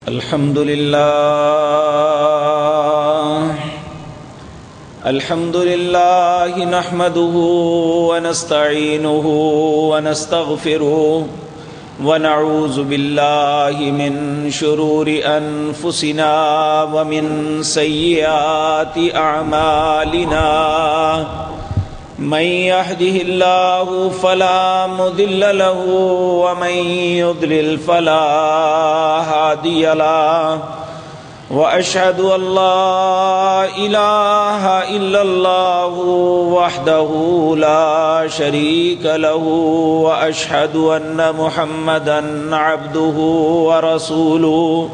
الحمد لله نحمده ونستعينه ونستغفره ونعوذ بالله من شرور أنفسنا ومن سيئات أعمالنا من يهده الله فلا مضل له ومن يضلل فلا هادي له وأشهد أن لا إله إلا الله وحده لا شريك له وأشهد أن محمدا عبده ورسوله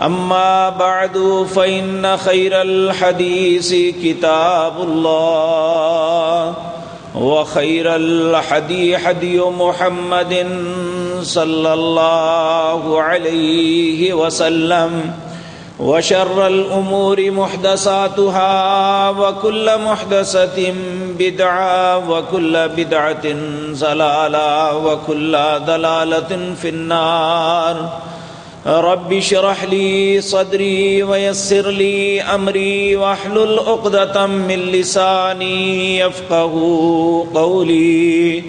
أما بعد فإن خير الحديث كتاب الله وخير الهدي هدي محمد صلى الله عليه وسلم وشر الأمور محدثاتها وكل محدثة بدعة وكل بدعة ضلالة وكل ضلالة في النار رب اشرح لي صدري ويسر لي أمري واحلل عقدة من لساني يفقهوا قولي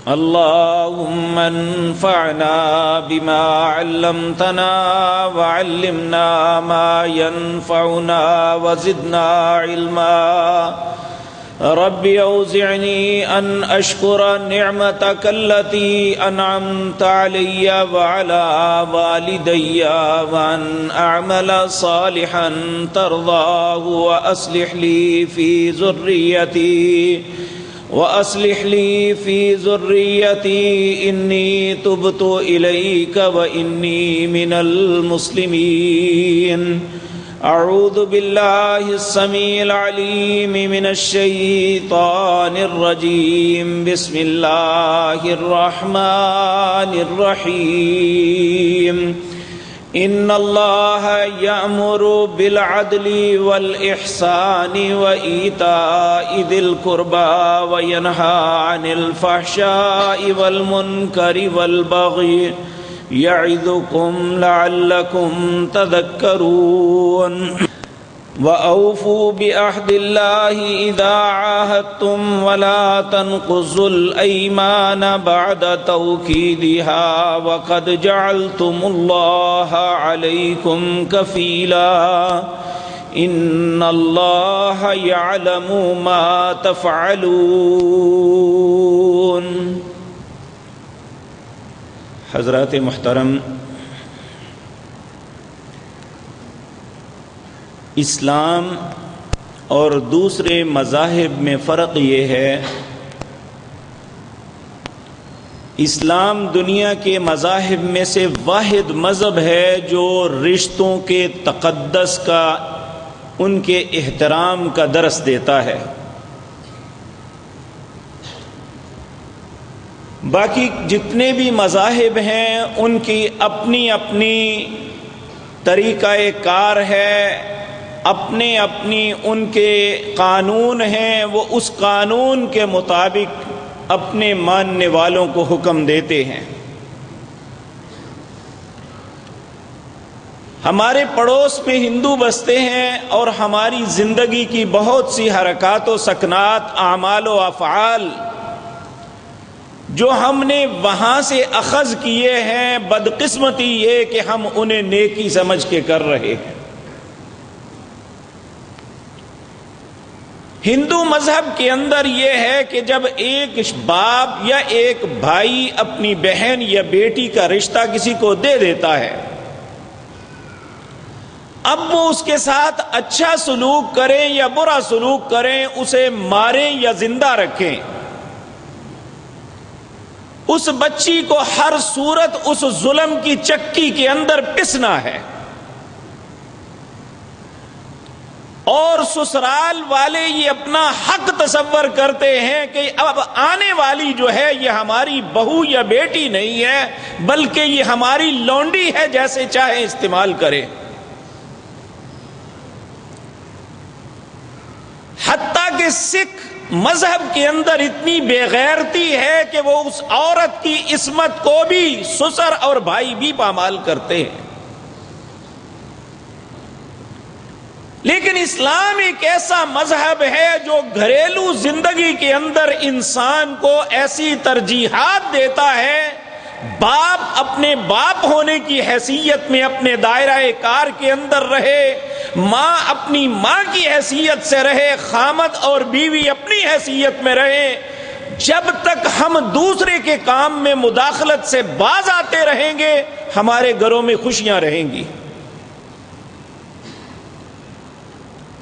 اللهم انفعنا بما علمتنا وعلمنا ما ينفعنا وزدنا علما رب أوزعني أن أشكر نعمتك التي أنعمت علي وعلى والدي وأن أعمل صالحا ترضاه وأصلح لي في ذريتي إني تبت إليك وإني من المسلمين أعوذ بالله السميع العليم من الشيطان الرجيم بسم الله الرحمن الرحيم إن الله يأمر بالعدل والإحسان وإيتاء ذي القربى وينهى عن الفحشاء والمنكر والبغي يعظكم لعلكم تذكرون وأوفوا بعهد الله إذا عاهدتم ولا تنقضوا الأيمان بعد توكيدها وقد جعلتم الله عليكم كفيلا إن الله يعلم ما تفعلون. حضرات محترم، اسلام اور دوسرے مذاہب میں فرق یہ ہے، اسلام دنیا کے مذاہب میں سے واحد مذہب ہے جو رشتوں کے تقدس کا، ان کے احترام کا درس دیتا ہے. باقی جتنے بھی مذاہب ہیں ان کی اپنی اپنی طریقہ کار ہے، اپنے اپنی ان کے قانون ہیں، وہ اس قانون کے مطابق اپنے ماننے والوں کو حکم دیتے ہیں. ہمارے پڑوس میں ہندو بستے ہیں اور ہماری زندگی کی بہت سی حرکات و سکنات، اعمال و افعال جو ہم نے وہاں سے اخذ کیے ہیں، بدقسمتی یہ کہ ہم انہیں نیکی سمجھ کے کر رہے ہیں. ہندو مذہب کے اندر یہ ہے کہ جب ایک باپ یا ایک بھائی اپنی بہن یا بیٹی کا رشتہ کسی کو دے دیتا ہے، اب وہ اس کے ساتھ اچھا سلوک کریں یا برا سلوک کریں، اسے ماریں یا زندہ رکھیں، اس بچی کو ہر صورت اس ظلم کی چکی کے اندر پسنا ہے. اور سسرال والے یہ اپنا حق تصور کرتے ہیں کہ اب آنے والی جو ہے یہ ہماری بہو یا بیٹی نہیں ہے، بلکہ یہ ہماری لونڈی ہے، جیسے چاہے استعمال کرے. حتیٰ کہ سکھ مذہب کے اندر اتنی بے غیرتی ہے کہ وہ اس عورت کی عصمت کو بھی سسر اور بھائی بھی پامال کرتے ہیں. لیکن اسلام ایک ایسا مذہب ہے جو گھریلو زندگی کے اندر انسان کو ایسی ترجیحات دیتا ہے، باپ اپنے باپ ہونے کی حیثیت میں اپنے دائرہ کار کے اندر رہے، ماں اپنی ماں کی حیثیت سے رہے، خامد اور بیوی اپنی حیثیت میں رہے۔ جب تک ہم دوسرے کے کام میں مداخلت سے باز آتے رہیں گے، ہمارے گھروں میں خوشیاں رہیں گی۔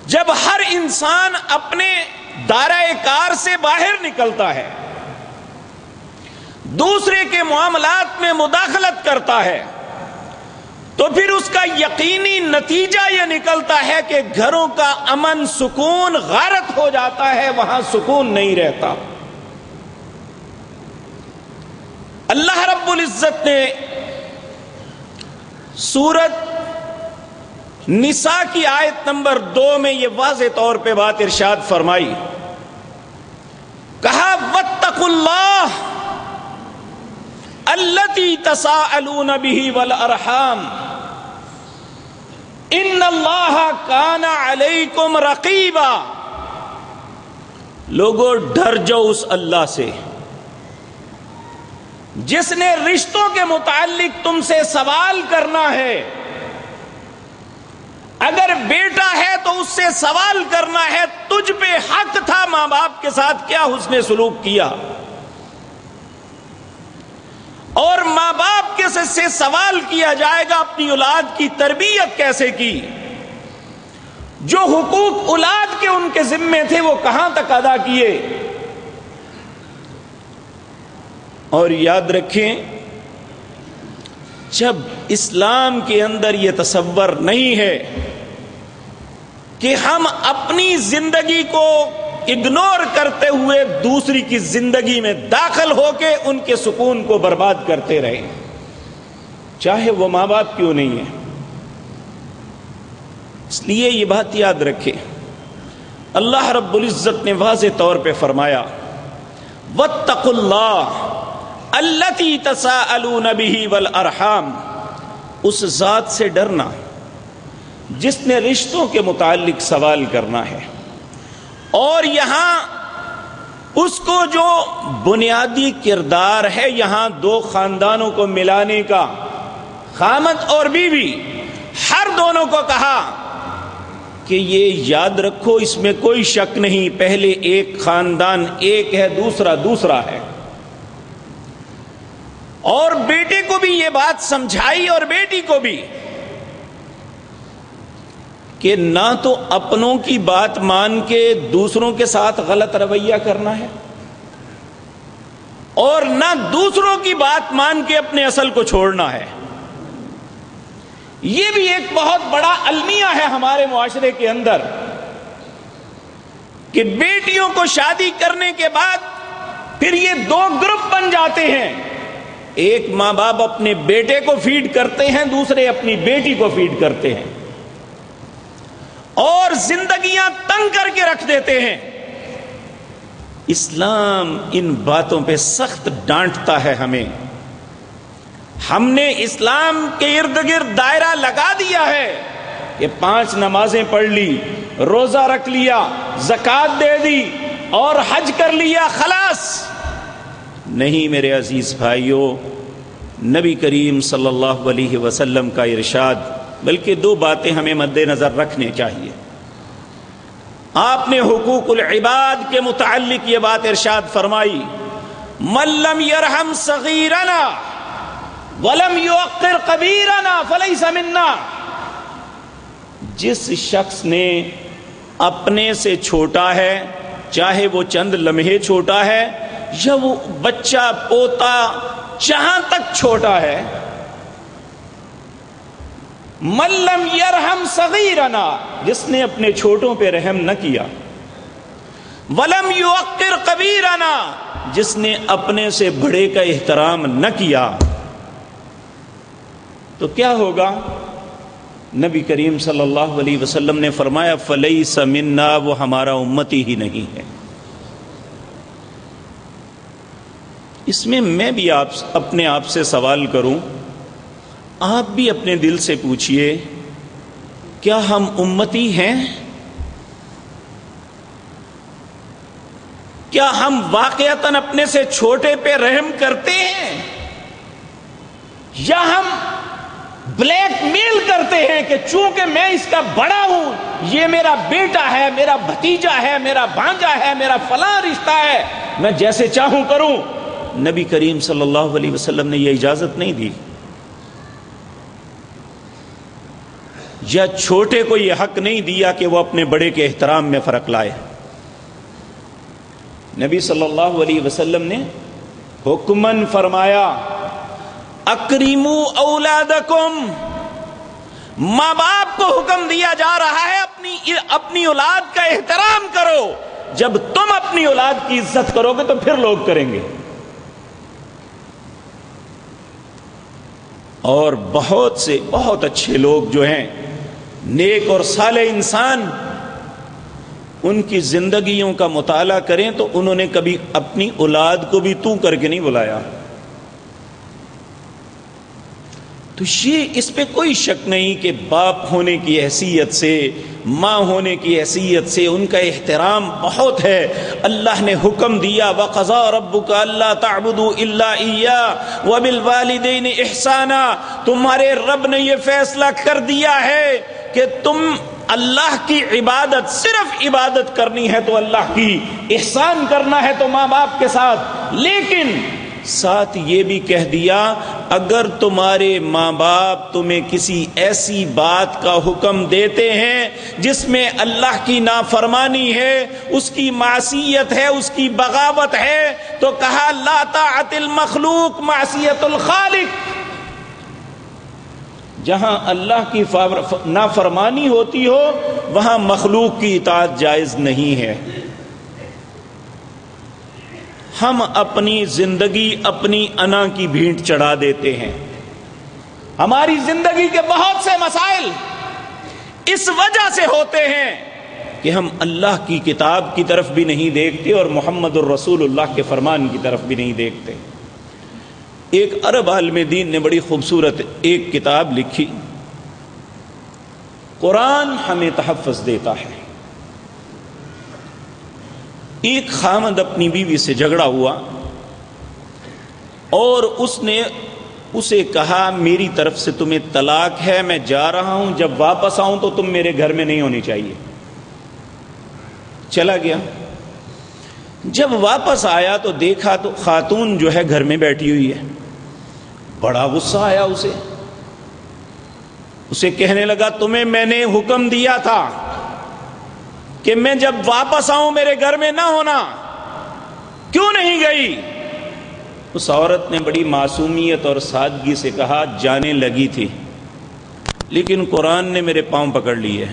جب ہر انسان اپنے دائرہ کار سے باہر نکلتا ہے، دوسرے کے معاملات میں مداخلت کرتا ہے، تو پھر اس کا یقینی نتیجہ یہ نکلتا ہے کہ گھروں کا امن سکون غارت ہو جاتا ہے، وہاں سکون نہیں رہتا۔ اللہ رب العزت نے سورۃ نساء کی آیت نمبر 2 میں یہ واضح طور پہ بات ارشاد فرمائی، کہا واتقوا اللہ التی تساءلون به والارحام ان اللہ کان علیکم رقیبا۔ لوگوں ڈر جاؤ اس اللہ سے جس نے رشتوں کے متعلق تم سے سوال کرنا ہے۔ اگر بیٹا ہے تو اس سے سوال کرنا ہے، تجھ پہ حق تھا ماں باپ کے ساتھ کیا حسن سلوک کیا، اور ماں باپ کے سے سوال کیا جائے گا اپنی اولاد کی تربیت کیسے کی، جو حقوق اولاد کے ان کے ذمے تھے وہ کہاں تک ادا کیے۔ اور یاد رکھیں، جب اسلام کے اندر یہ تصور نہیں ہے کہ ہم اپنی زندگی کو اگنور کرتے ہوئے دوسری کی زندگی میں داخل ہو کے ان کے سکون کو برباد کرتے رہیں، چاہے وہ ماں باپ کیوں نہیں ہے۔ اس لیے یہ بات یاد رکھیں، اللہ رب العزت نے واضح طور پہ فرمایا واتقوا اللہ التی تساءلون به والارحام، اس ذات سے ڈرنا جس نے رشتوں کے متعلق سوال کرنا ہے۔ اور یہاں اس کو جو بنیادی کردار ہے یہاں دو خاندانوں کو ملانے کا، خامد اور بیوی، ہر دونوں کو کہا کہ یہ یاد رکھو، اس میں کوئی شک نہیں، پہلے ایک خاندان ایک ہے، دوسرا ہے۔ اور بیٹے کو بھی یہ بات سمجھائی اور بیٹی کو بھی کہ نہ تو اپنوں کی بات مان کے دوسروں کے ساتھ غلط رویہ کرنا ہے، اور نہ دوسروں کی بات مان کے اپنے اصل کو چھوڑنا ہے۔ یہ بھی ایک بہت بڑا المیہ ہے ہمارے معاشرے کے اندر کہ بیٹیوں کو شادی کرنے کے بعد پھر یہ دو گروپ بن جاتے ہیں، ایک ماں باپ اپنے بیٹے کو فیڈ کرتے ہیں، دوسرے اپنی بیٹی کو فیڈ کرتے ہیں، اور زندگیاں تنگ کر کے رکھ دیتے ہیں۔ اسلام ان باتوں پہ سخت ڈانٹتا ہے ہمیں۔ ہم نے اسلام کے ارد گرد دائرہ لگا دیا ہے کہ 5 نمازیں پڑھ لی، روزہ رکھ لیا، زکوٰۃ دے دی اور حج کر لیا، خلاص۔ نہیں میرے عزیز بھائیوں، نبی کریم صلی اللہ علیہ وسلم کا ارشاد، بلکہ 2 باتیں ہمیں مد نظر رکھنے چاہیے۔ آپ نے حقوق العباد کے متعلق یہ بات ارشاد فرمائی، من لم یرحم صغیرنا ولم یوقر کبیرنا فلیس منا۔ جس شخص نے اپنے سے چھوٹا ہے، چاہے وہ چند لمحے چھوٹا ہے یا وہ بچہ پوتا جہاں تک چھوٹا ہے، من لم یرحم صغیرنا، جس نے اپنے چھوٹوں پہ رحم نہ کیا، ولم یوقر کبیرنا، جس نے اپنے سے بڑے کا احترام نہ کیا، تو کیا ہوگا؟ نبی کریم صلی اللہ علیہ وسلم نے فرمایا فلیس منا، وہ ہمارا امتی ہی نہیں ہے۔ اس میں میں بھی اپنے آپ سے سوال کروں، آپ بھی اپنے دل سے پوچھئے کیا ہم امتی ہیں؟ کیا ہم واقعتاً اپنے سے چھوٹے پہ رحم کرتے ہیں، یا ہم بلیک میل کرتے ہیں کہ چونکہ میں اس کا بڑا ہوں، یہ میرا بیٹا ہے، میرا بھتیجا ہے، میرا بھانجا ہے، میرا فلاں رشتہ ہے، میں جیسے چاہوں کروں؟ نبی کریم صلی اللہ علیہ وسلم نے یہ اجازت نہیں دی. یا چھوٹے کو یہ حق نہیں دیا کہ وہ اپنے بڑے کے احترام میں فرق لائے. نبی صلی اللہ علیہ وسلم نے حکمن فرمایا اکریموا اولادکم، ماں باپ کو حکم دیا جا رہا ہے اپنی اولاد کا احترام کرو. جب تم اپنی اولاد کی عزت کرو گے تو پھر لوگ کریں گے. اور بہت اچھے لوگ جو ہیں، نیک اور صالح انسان، ان کی زندگیوں کا مطالعہ کریں تو انہوں نے کبھی اپنی اولاد کو بھی تو کر کے نہیں بلایا. تو یہ اس پہ کوئی شک نہیں کہ باپ ہونے کی حیثیت سے، ماں ہونے کی حیثیت سے ان کا احترام بہت ہے. اللہ نے حکم دیا وَقَضَىٰ رَبُّكَ أَلَّا تَعْبُدُوا إِلَّا إِيَّاهُ وَبِالْوَالِدَيْنِ إِحْسَانًا. تمہارے رب نے یہ فیصلہ کر دیا ہے کہ تم اللہ کی عبادت، صرف عبادت کرنی ہے تو اللہ کی، احسان کرنا ہے تو ماں باپ کے ساتھ. لیکن ساتھ یہ بھی کہہ دیا اگر تمہارے ماں باپ تمہیں کسی ایسی بات کا حکم دیتے ہیں جس میں اللہ کی نافرمانی ہے، اس کی معصیت ہے، اس کی بغاوت ہے، تو کہا لا طاعت المخلوق معصیت الخالق. جہاں اللہ کی نافرمانی ہوتی ہو وہاں مخلوق کی اطاعت جائز نہیں ہے. ہم اپنی زندگی اپنی انا کی بھینٹ چڑھا دیتے ہیں. ہماری زندگی کے بہت سے مسائل اس وجہ سے ہوتے ہیں کہ ہم اللہ کی کتاب کی طرف بھی نہیں دیکھتے اور محمد الرسول اللہ کے فرمان کی طرف بھی نہیں دیکھتے. ایک عرب عالم دین نے بڑی خوبصورت ایک کتاب لکھی، قرآن ہمیں تحفظ دیتا ہے. ایک خامد اپنی بیوی سے جھگڑا ہوا اور اس نے اسے کہا میری طرف سے تمہیں طلاق ہے، میں جا رہا ہوں، جب واپس آؤں تو تم میرے گھر میں نہیں ہونی چاہیے. چلا گیا. جب واپس آیا تو دیکھا تو خاتون جو ہے گھر میں بیٹھی ہوئی ہے. بڑا غصہ آیا اسے کہنے لگا تمہیں میں نے حکم دیا تھا کہ میں جب واپس آؤں میرے گھر میں نہ ہونا، کیوں نہیں گئی؟ اس عورت نے بڑی معصومیت اور سادگی سے کہا جانے لگی تھی لیکن قرآن نے میرے پاؤں پکڑ لیے.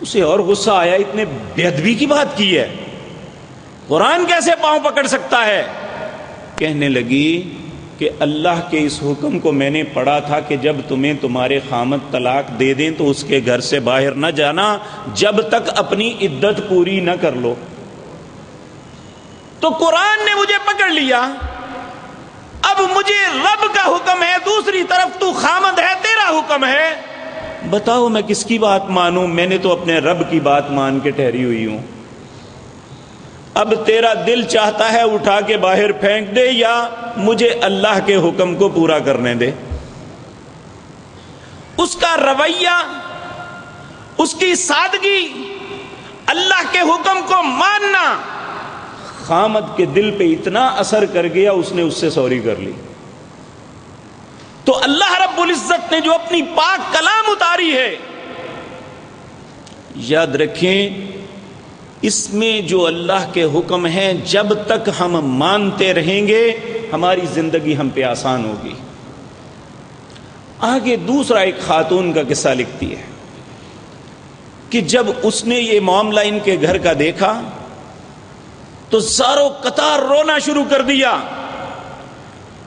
اسے اور غصہ آیا، اتنے بے ادبی کی بات کی ہے، قرآن کیسے پاؤں پکڑ سکتا ہے؟ کہنے لگی کہ اللہ کے اس حکم کو میں نے پڑھا تھا کہ جب تمہیں تمہارے خامد طلاق دے دیں تو اس کے گھر سے باہر نہ جانا جب تک اپنی عدت پوری نہ کر لو. تو قرآن نے مجھے پکڑ لیا، اب مجھے رب کا حکم ہے، دوسری طرف تو خامد ہے، تیرا حکم ہے، بتاؤ میں کس کی بات مانوں؟ میں نے تو اپنے رب کی بات مان کے ٹھہری ہوئی ہوں. اب تیرا دل چاہتا ہے اٹھا کے باہر پھینک دے یا مجھے اللہ کے حکم کو پورا کرنے دے. اس کا رویہ، اس کی سادگی، اللہ کے حکم کو ماننا خامد کے دل پہ اتنا اثر کر گیا اس نے اس سے سوری کر لی. تو اللہ رب العزت نے جو اپنی پاک کلام اتاری ہے، یاد رکھیں اس میں جو اللہ کے حکم ہیں جب تک ہم مانتے رہیں گے ہماری زندگی ہم پہ آسان ہوگی. آگے دوسرا ایک خاتون کا قصہ لکھتی ہے کہ جب اس نے یہ معاملہ ان کے گھر کا دیکھا تو زاروں قطار رونا شروع کر دیا.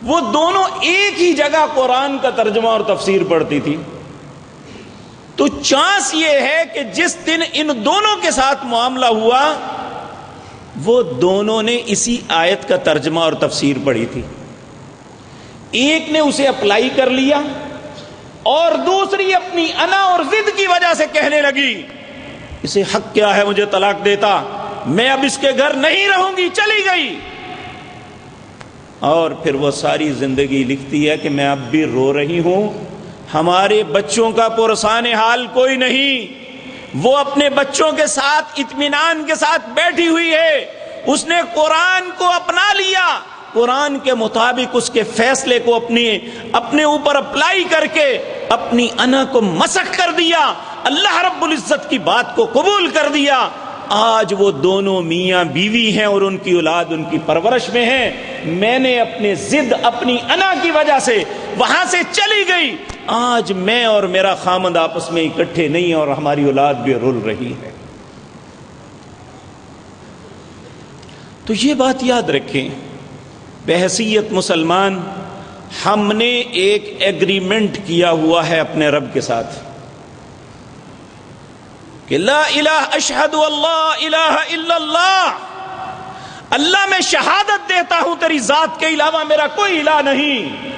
وہ دونوں ایک ہی جگہ قرآن کا ترجمہ اور تفسیر پڑھتی تھی. تو چانس یہ ہے کہ جس دن ان دونوں کے ساتھ معاملہ ہوا وہ دونوں نے اسی آیت کا ترجمہ اور تفسیر پڑھی تھی. ایک نے اسے اپلائی کر لیا، اور دوسری اپنی انا اور ضد کی وجہ سے کہنے لگی اسے حق کیا ہے مجھے طلاق دیتا، میں اب اس کے گھر نہیں رہوں گی، چلی گئی۔ اور پھر وہ ساری زندگی لکھتی ہے کہ میں اب بھی رو رہی ہوں، ہمارے بچوں کا پرسان حال کوئی نہیں، وہ اپنے بچوں کے ساتھ اطمینان کے ساتھ بیٹھی ہوئی ہے، اس نے قرآن کو اپنا لیا، قرآن کے مطابق اس کے فیصلے کو اپنے اوپر اپلائی کر کے اپنی انا کو مسخ کر دیا، اللہ رب العزت کی بات کو قبول کر دیا۔ آج وہ دونوں میاں بیوی ہیں اور ان کی اولاد ان کی پرورش میں ہے۔ میں نے اپنے ضد اپنی انا کی وجہ سے وہاں سے چلی گئی، آج میں اور میرا خامند آپس میں اکٹھے نہیں اور ہماری اولاد بھی رل رہی ہے۔ تو یہ بات یاد رکھیں، بحیثیت مسلمان ہم نے ایک ایگریمنٹ کیا ہوا ہے اپنے رب کے ساتھ کہ لا الہ اشہد اللہ الہ الا اللہ، اللہ میں شہادت دیتا ہوں تیری ذات کے علاوہ میرا کوئی الہ نہیں،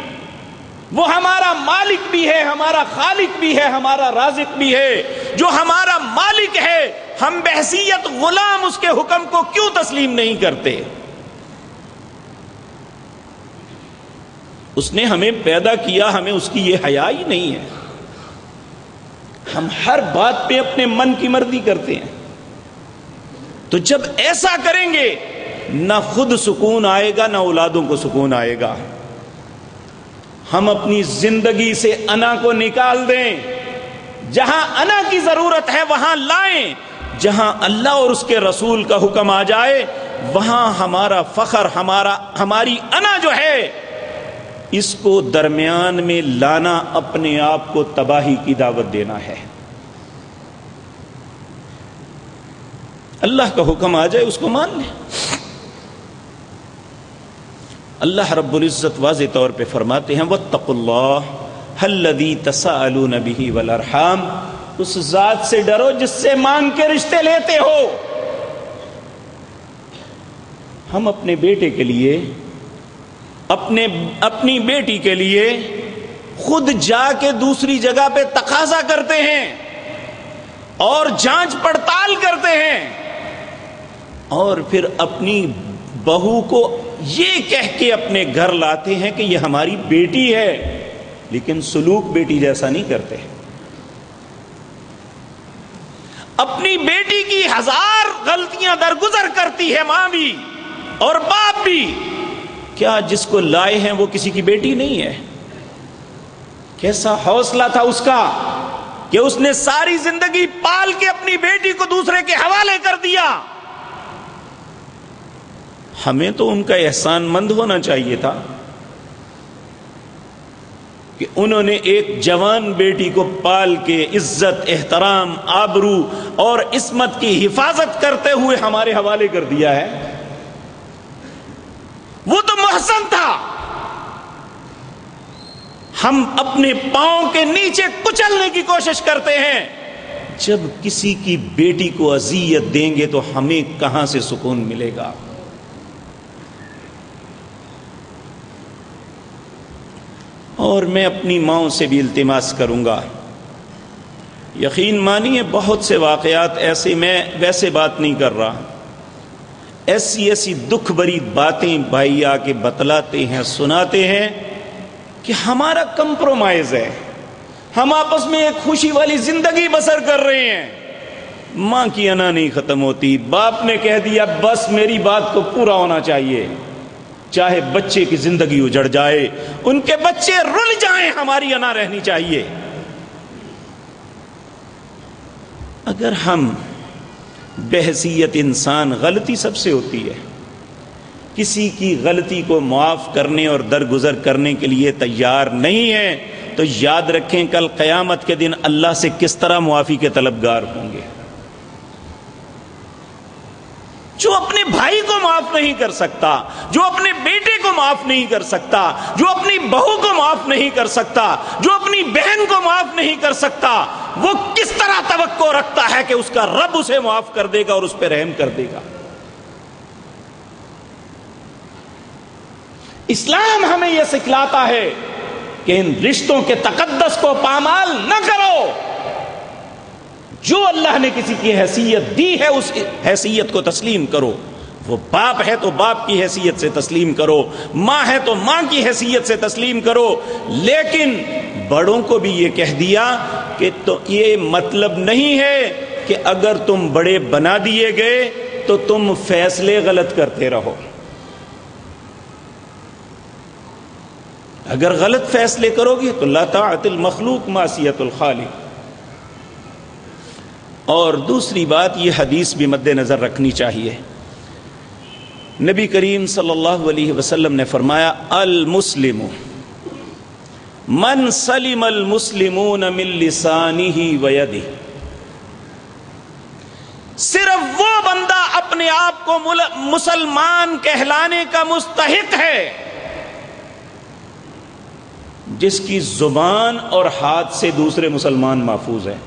وہ ہمارا مالک بھی ہے، ہمارا خالق بھی ہے، ہمارا رازق بھی ہے، جو ہمارا مالک ہے ہم بحیثیت غلام اس کے حکم کو کیوں تسلیم نہیں کرتے؟ اس نے ہمیں پیدا کیا، ہمیں اس کی یہ حیا ہی نہیں ہے، ہم ہر بات پہ اپنے من کی مرضی کرتے ہیں۔ تو جب ایسا کریں گے نہ خود سکون آئے گا نہ اولادوں کو سکون آئے گا۔ ہم اپنی زندگی سے انا کو نکال دیں، جہاں انا کی ضرورت ہے وہاں لائیں، جہاں اللہ اور اس کے رسول کا حکم آ جائے وہاں ہمارا فخر، ہماری انا جو ہے اس کو درمیان میں لانا اپنے آپ کو تباہی کی دعوت دینا ہے۔ اللہ کا حکم آ جائے اس کو مان لیں۔ اللہ رب العزت واضح طور پہ فرماتے ہیں واتقوا اللہ الذی تساءلون بہ والارحام، اس ذات سے ڈرو جس سے مانگ کے رشتے لیتے ہو۔ ہم اپنے بیٹے کے لیے، اپنی بیٹی کے لیے خود جا کے دوسری جگہ پہ تقاضا کرتے ہیں اور جانچ پڑتال کرتے ہیں، اور پھر اپنی بہو کو یہ کہہ کے اپنے گھر لاتے ہیں کہ یہ ہماری بیٹی ہے، لیکن سلوک بیٹی جیسا نہیں کرتے۔ اپنی بیٹی کی ہزار غلطیاں درگزر کرتی ہے ماں بھی اور باپ بھی، کیا جس کو لائے ہیں وہ کسی کی بیٹی نہیں ہے؟ کیسا حوصلہ تھا اس کا کہ اس نے ساری زندگی پال کے اپنی بیٹی کو دوسرے کے حوالے کر دیا۔ ہمیں تو ان کا احسان مند ہونا چاہیے تھا کہ انہوں نے ایک جوان بیٹی کو پال کے عزت، احترام، آبرو اور عصمت کی حفاظت کرتے ہوئے ہمارے حوالے کر دیا ہے۔ وہ تو محسن تھا، ہم اپنے پاؤں کے نیچے کچلنے کی کوشش کرتے ہیں۔ جب کسی کی بیٹی کو اذیت دیں گے تو ہمیں کہاں سے سکون ملے گا؟ اور میں اپنی ماؤں سے بھی التماس کروں گا، یقین مانیے بہت سے واقعات ایسے، میں ویسے بات نہیں کر رہا، ایسی دکھ بری باتیں بھائی آ کے بتلاتے ہیں، سناتے ہیں کہ ہمارا کمپرومائز ہے، ہم آپس میں ایک خوشی والی زندگی بسر کر رہے ہیں، ماں کی انا نہیں ختم ہوتی، باپ نے کہہ دیا بس میری بات کو پورا ہونا چاہیے، چاہے بچے کی زندگی اجڑ جائے، ان کے بچے رل جائیں، ہماری انا رہنی چاہیے۔ اگر ہم بحیثیت انسان، غلطی سب سے ہوتی ہے، کسی کی غلطی کو معاف کرنے اور درگزر کرنے کے لیے تیار نہیں ہے تو یاد رکھیں کل قیامت کے دن اللہ سے کس طرح معافی کے طلبگار ہوں گے۔ جو اپنے بھائی کو معاف نہیں کر سکتا، جو اپنے بیٹے کو معاف نہیں کر سکتا، جو اپنی بہو کو معاف نہیں کر سکتا، جو اپنی بہن کو معاف نہیں کر سکتا، وہ کس طرح توقع رکھتا ہے کہ اس کا رب اسے معاف کر دے گا اور اس پہ رحم کر دے گا؟ اسلام ہمیں یہ سکھلاتا ہے کہ ان رشتوں کے تقدس کو پامال نہ کرو. جو اللہ نے کسی کی حیثیت دی ہے اس حیثیت کو تسلیم کرو. وہ باپ ہے تو باپ کی حیثیت سے تسلیم کرو, ماں ہے تو ماں کی حیثیت سے تسلیم کرو. لیکن بڑوں کو بھی یہ کہہ دیا کہ تو یہ مطلب نہیں ہے کہ اگر تم بڑے بنا دیے گئے تو تم فیصلے غلط کرتے رہو. اگر غلط فیصلے کرو گے تو لا طاعت المخلوق معصیت الخالق. اور دوسری بات یہ حدیث بھی مد نظر رکھنی چاہیے. نبی کریم صلی اللہ علیہ وسلم نے فرمایا المسلم من سلم المسلمون من لسانہ ویدہ. صرف وہ بندہ اپنے آپ کو مسلمان کہلانے کا مستحق ہے جس کی زبان اور ہاتھ سے دوسرے مسلمان محفوظ ہیں.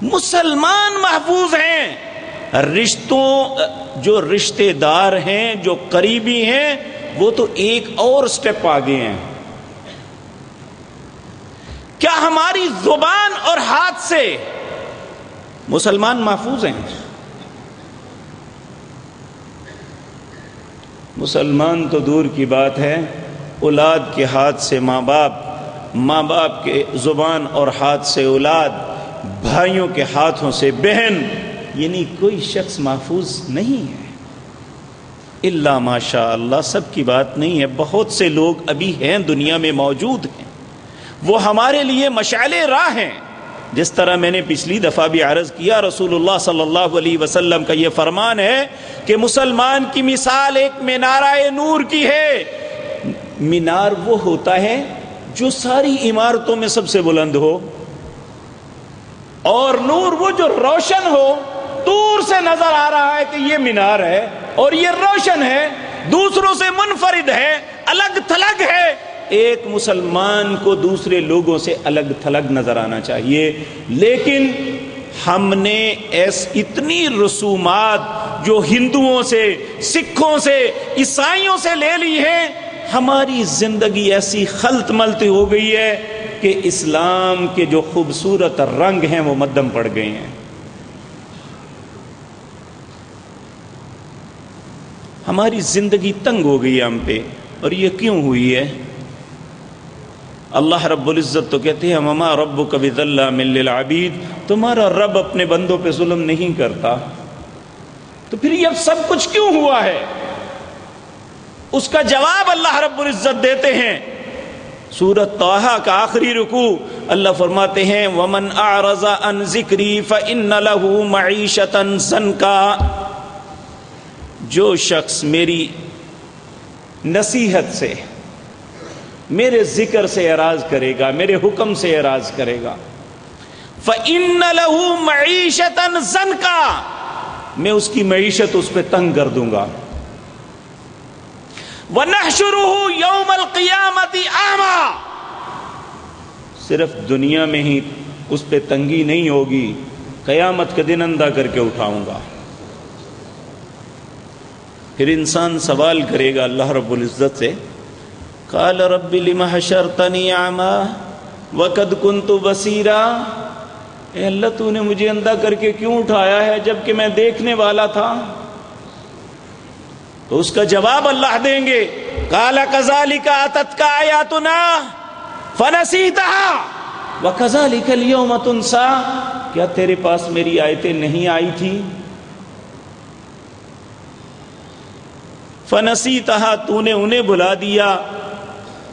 مسلمان محفوظ ہیں. جو رشتے دار ہیں, جو قریبی ہیں, وہ تو ایک اور سٹیپ آگے ہیں. کیا ہماری زبان اور ہاتھ سے مسلمان محفوظ ہیں؟ مسلمان تو دور کی بات ہے, اولاد کے ہاتھ سے ماں باپ کے زبان اور ہاتھ سے اولاد, بھائیوں کے ہاتھوں سے بہن, یعنی کوئی شخص محفوظ نہیں ہے الا ماشاء اللہ. سب کی بات نہیں ہے, بہت سے لوگ ابھی ہیں, دنیا میں موجود ہیں, وہ ہمارے لیے مشعل راہ ہیں. جس طرح میں نے پچھلی دفعہ بھی عرض کیا, رسول اللہ صلی اللہ علیہ وسلم کا یہ فرمان ہے کہ مسلمان کی مثال ایک مینارہ نور کی ہے. مینار وہ ہوتا ہے جو ساری عمارتوں میں سب سے بلند ہو, اور نور وہ جو روشن ہو. دور سے نظر آ رہا ہے کہ یہ مینار ہے اور یہ روشن ہے, دوسروں سے منفرد ہے, الگ تھلگ ہے. ایک مسلمان کو دوسرے لوگوں سے الگ تھلگ نظر آنا چاہیے. لیکن ہم نے اتنی رسومات جو ہندوؤں سے, سکھوں سے, عیسائیوں سے لے لی ہیں, ہماری زندگی ایسی خلط ملط ہو گئی ہے کہ اسلام کے جو خوبصورت رنگ ہیں وہ مدھم پڑ گئے ہیں. ہماری زندگی تنگ ہو گئی ہے ہم پہ. اور یہ کیوں ہوئی ہے؟ اللہ رب العزت تو کہتے ہیں وما ربک بظلام للعبید, تمہارا رب اپنے بندوں پہ ظلم نہیں کرتا. تو پھر یہ سب کچھ کیوں ہوا ہے؟ اس کا جواب اللہ رب العزت دیتے ہیں. سورۃ طٰہٰ کا آخری رکوع اللہ فرماتے ہیں ومن اعرض عن ذکری فإن له معیشۃ ضنکا. جو شخص میری نصیحت سے, میرے ذکر سے اعراض کرے گا, میرے حکم سے اعراض کرے گا, فإن له معیشۃ ضنکا, میں اس کی معیشت اس پہ تنگ کر دوں گا. وَنَحْشُرُهُ يَوْمَ الْقِيَامَةِ أَعْمَى, صرف دنیا میں ہی اس پہ تنگی نہیں ہوگی, قیامت کے دن اندھا کر کے اٹھاؤں گا. پھر انسان سوال کرے گا اللہ رب العزت سے, قال رب لم حشرتنی اعمی وقد كنت بصیرا, اے اللہ تو نے مجھے اندھا کر کے کیوں اٹھایا ہے جبکہ میں دیکھنے والا تھا؟ تو اس کا جواب اللہ دیں گے قال كذلك اتتك آیاتنا فنسیتها وكذلك اليوم تنسى, کیا تیرے پاس میری آیتیں نہیں آئی تھی؟ فنسیتها, تو نے انہیں بلا دیا,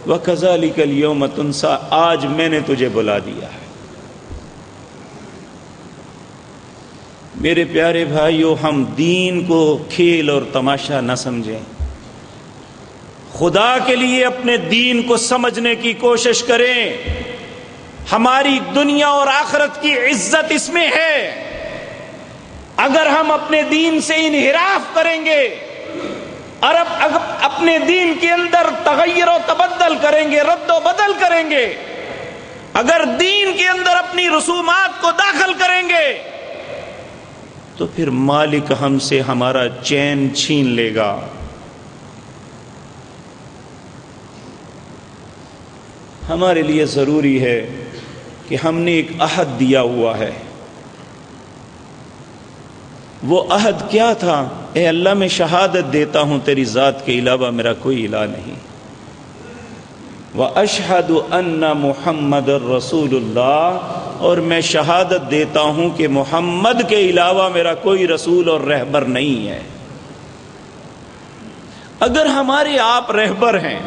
وَكَذَلِكَ الْيَوْمَ تُنْسَى, آج میں نے تجھے بلا دیا ہے. میرے پیارے بھائیو, ہم دین کو کھیل اور تماشا نہ سمجھیں. خدا کے لیے اپنے دین کو سمجھنے کی کوشش کریں. ہماری دنیا اور آخرت کی عزت اس میں ہے. اگر ہم اپنے دین سے انحراف کریں گے اور اپنے دین کے اندر تغیر و تبدل کریں گے, رد و بدل کریں گے, اگر دین کے اندر اپنی رسومات کو داخل کریں گے تو پھر مالک ہم سے ہمارا چین چھین لے گا. ہمارے لیے ضروری ہے کہ ہم نے ایک عہد دیا ہوا ہے. وہ عہد کیا تھا؟ اے اللہ میں شہادت دیتا ہوں تیری ذات کے علاوہ میرا کوئی الہ نہیں. وَأَشْهَدُ أَنَّ مُحَمَّدَ رَسُولُ اللَّهِ، اور میں شہادت دیتا ہوں کہ محمد کے علاوہ میرا کوئی رسول اور رہبر نہیں ہے. اگر ہمارے آپ رہبر ہیں،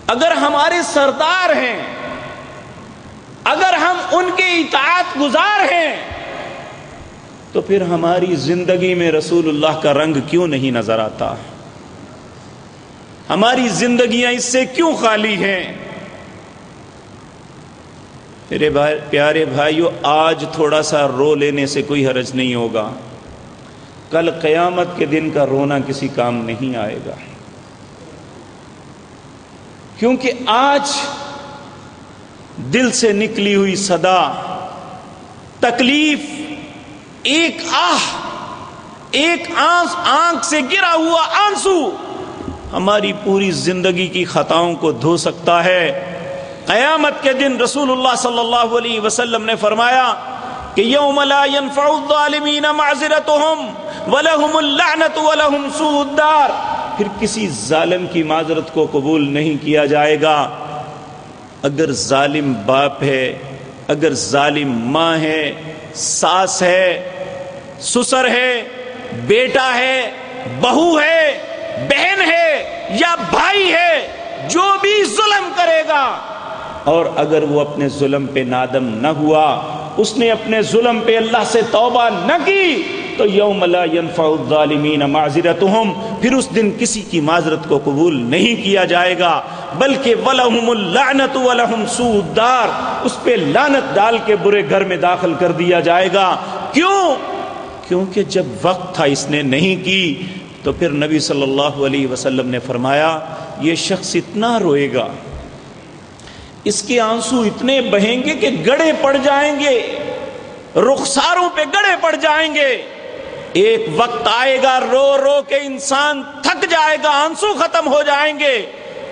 اگر ہمارے سردار ہیں، اگر ہم ان کے اطاعت گزار ہیں، تو پھر ہماری زندگی میں رسول اللہ کا رنگ کیوں نہیں نظر آتا؟ ہماری زندگیاں اس سے کیوں خالی ہیں؟ میرے پیارے بھائیو، آج تھوڑا سا رو لینے سے کوئی حرج نہیں ہوگا، کل قیامت کے دن کا رونا کسی کام نہیں آئے گا. کیونکہ آج دل سے نکلی ہوئی صدا، تکلیف، ایک ایک آنکھ سے گرا ہوا آنسو ہماری پوری زندگی کی خطاؤں کو دھو سکتا ہے. قیامت کے دن رسول اللہ صلی اللہ علیہ وسلم نے فرمایا کہ یوم لا ينفع الظالمین معذرتهم ولہم اللعنۃ ولہم سوء الدار، پھر کسی ظالم کی معذرت کو قبول نہیں کیا جائے گا. اگر ظالم باپ ہے، اگر ظالم ماں ہے، ساس ہے، سسر ہے، بیٹا ہے، بہو ہے، بہن ہے یا بھائی ہے، جو بھی ظلم کرے گا، اور اگر وہ اپنے ظلم پہ نادم نہ ہوا، اس نے اپنے ظلم پہ اللہ سے توبہ نہ کی، تو یوم لا ينفع الظالمین معذرتهم، پھر اس دن کسی کی معذرت کو قبول نہیں کیا جائے گا، بلکہ وَلَهُمُ اللَّعْنَةُ وَلَهُمْ سُوءُ الدَّارِ، اس پہ لعنت ڈال کے برے گھر میں داخل کر دیا جائے گا. کیوں؟ کیونکہ جب وقت تھا اس نے نہیں کی. تو پھر نبی صلی اللہ علیہ وسلم نے فرمایا یہ شخص اتنا روئے گا، اس کے آنسو اتنے بہیں گے کہ گڑے پڑ جائیں گے، رخساروں پہ گڑے پڑ جائیں گے. ایک وقت آئے گا رو رو کے انسان تھک جائے گا، آنسو ختم ہو جائیں گے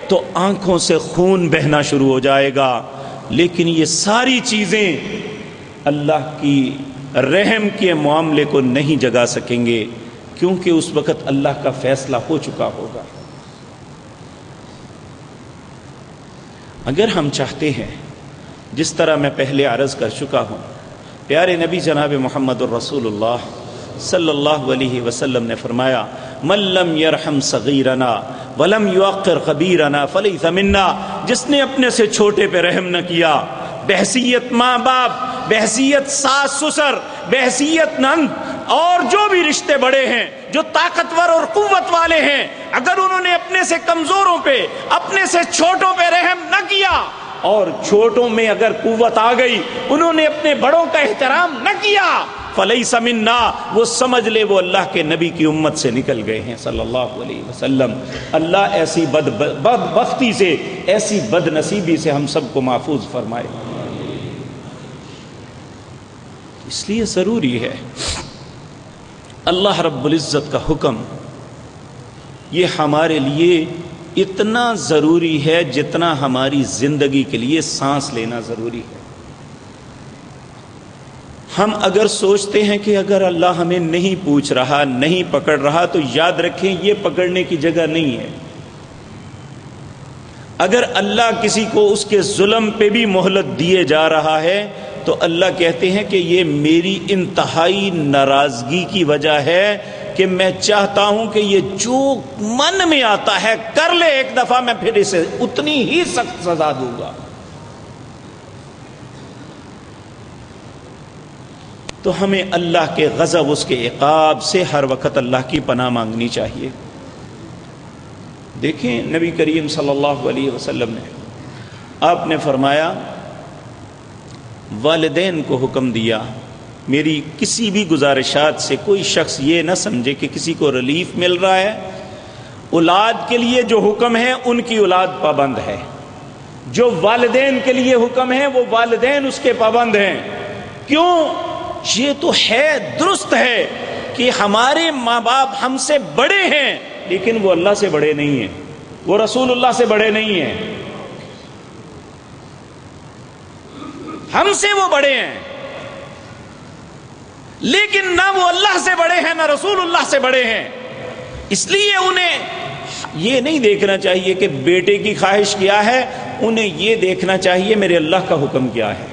تو آنکھوں سے خون بہنا شروع ہو جائے گا. لیکن یہ ساری چیزیں اللہ کی رحم کے معاملے کو نہیں جگا سکیں گے، کیونکہ اس وقت اللہ کا فیصلہ ہو چکا ہوگا. اگر ہم چاہتے ہیں، جس طرح میں پہلے عرض کر چکا ہوں، پیارے نبی جناب محمد الرسول اللہ صلی اللہ علیہ وسلم نے فرمایا من لم یرحم صغیرنا ولم یوقر کبیرنا فلیس منا، جس نے اپنے سے چھوٹے پہ رحم نہ کیا، بحیثیت ماں باپ، بحیثیت ساس سسر، بحیثیت نند اور جو بھی رشتے بڑے ہیں، جو طاقتور اور قوت والے ہیں، اگر انہوں نے اپنے سے کمزوروں پہ، اپنے سے چھوٹوں پہ رحم نہ کیا، اور چھوٹوں میں اگر قوت آ گئی انہوں نے اپنے بڑوں کا احترام نہ کیا، فلیس منا، وہ سمجھ لے وہ اللہ کے نبی کی امت سے نکل گئے ہیں صلی اللہ علیہ وسلم. اللہ ایسی بدبختی سے، ایسی بد نصیبی سے ہم سب کو محفوظ فرمائے. اس لیے ضروری ہے اللہ رب العزت کا حکم یہ ہمارے لیے اتنا ضروری ہے جتنا ہماری زندگی کے لیے سانس لینا ضروری ہے. ہم اگر سوچتے ہیں کہ اگر اللہ ہمیں نہیں پوچھ رہا، نہیں پکڑ رہا، تو یاد رکھیں یہ پکڑنے کی جگہ نہیں ہے. اگر اللہ کسی کو اس کے ظلم پہ بھی مہلت دیے جا رہا ہے تو اللہ کہتے ہیں کہ یہ میری انتہائی ناراضگی کی وجہ ہے کہ میں چاہتا ہوں کہ یہ جو من میں آتا ہے کر لے ایک دفعہ، میں پھر اسے اتنی ہی سخت سزا دوں گا. تو ہمیں اللہ کے غضب، اس کے عقاب سے ہر وقت اللہ کی پناہ مانگنی چاہیے. دیکھیں نبی کریم صلی اللہ علیہ وسلم نے، آپ نے فرمایا والدین کو حکم دیا، میری کسی بھی گزارشات سے کوئی شخص یہ نہ سمجھے کہ کسی کو ریلیف مل رہا ہے. اولاد کے لیے جو حکم ہے ان کی اولاد پابند ہے، جو والدین کے لیے حکم ہے وہ والدین اس کے پابند ہیں. کیوں؟ یہ تو ہے، درست ہے کہ ہمارے ماں باپ ہم سے بڑے ہیں، لیکن وہ اللہ سے بڑے نہیں ہیں، وہ رسول اللہ سے بڑے نہیں ہیں. ہم سے وہ بڑے ہیں، لیکن نہ وہ اللہ سے بڑے ہیں نہ رسول اللہ سے بڑے ہیں. اس لیے انہیں یہ نہیں دیکھنا چاہیے کہ بیٹے کی خواہش کیا ہے، انہیں یہ دیکھنا چاہیے میرے اللہ کا حکم کیا ہے،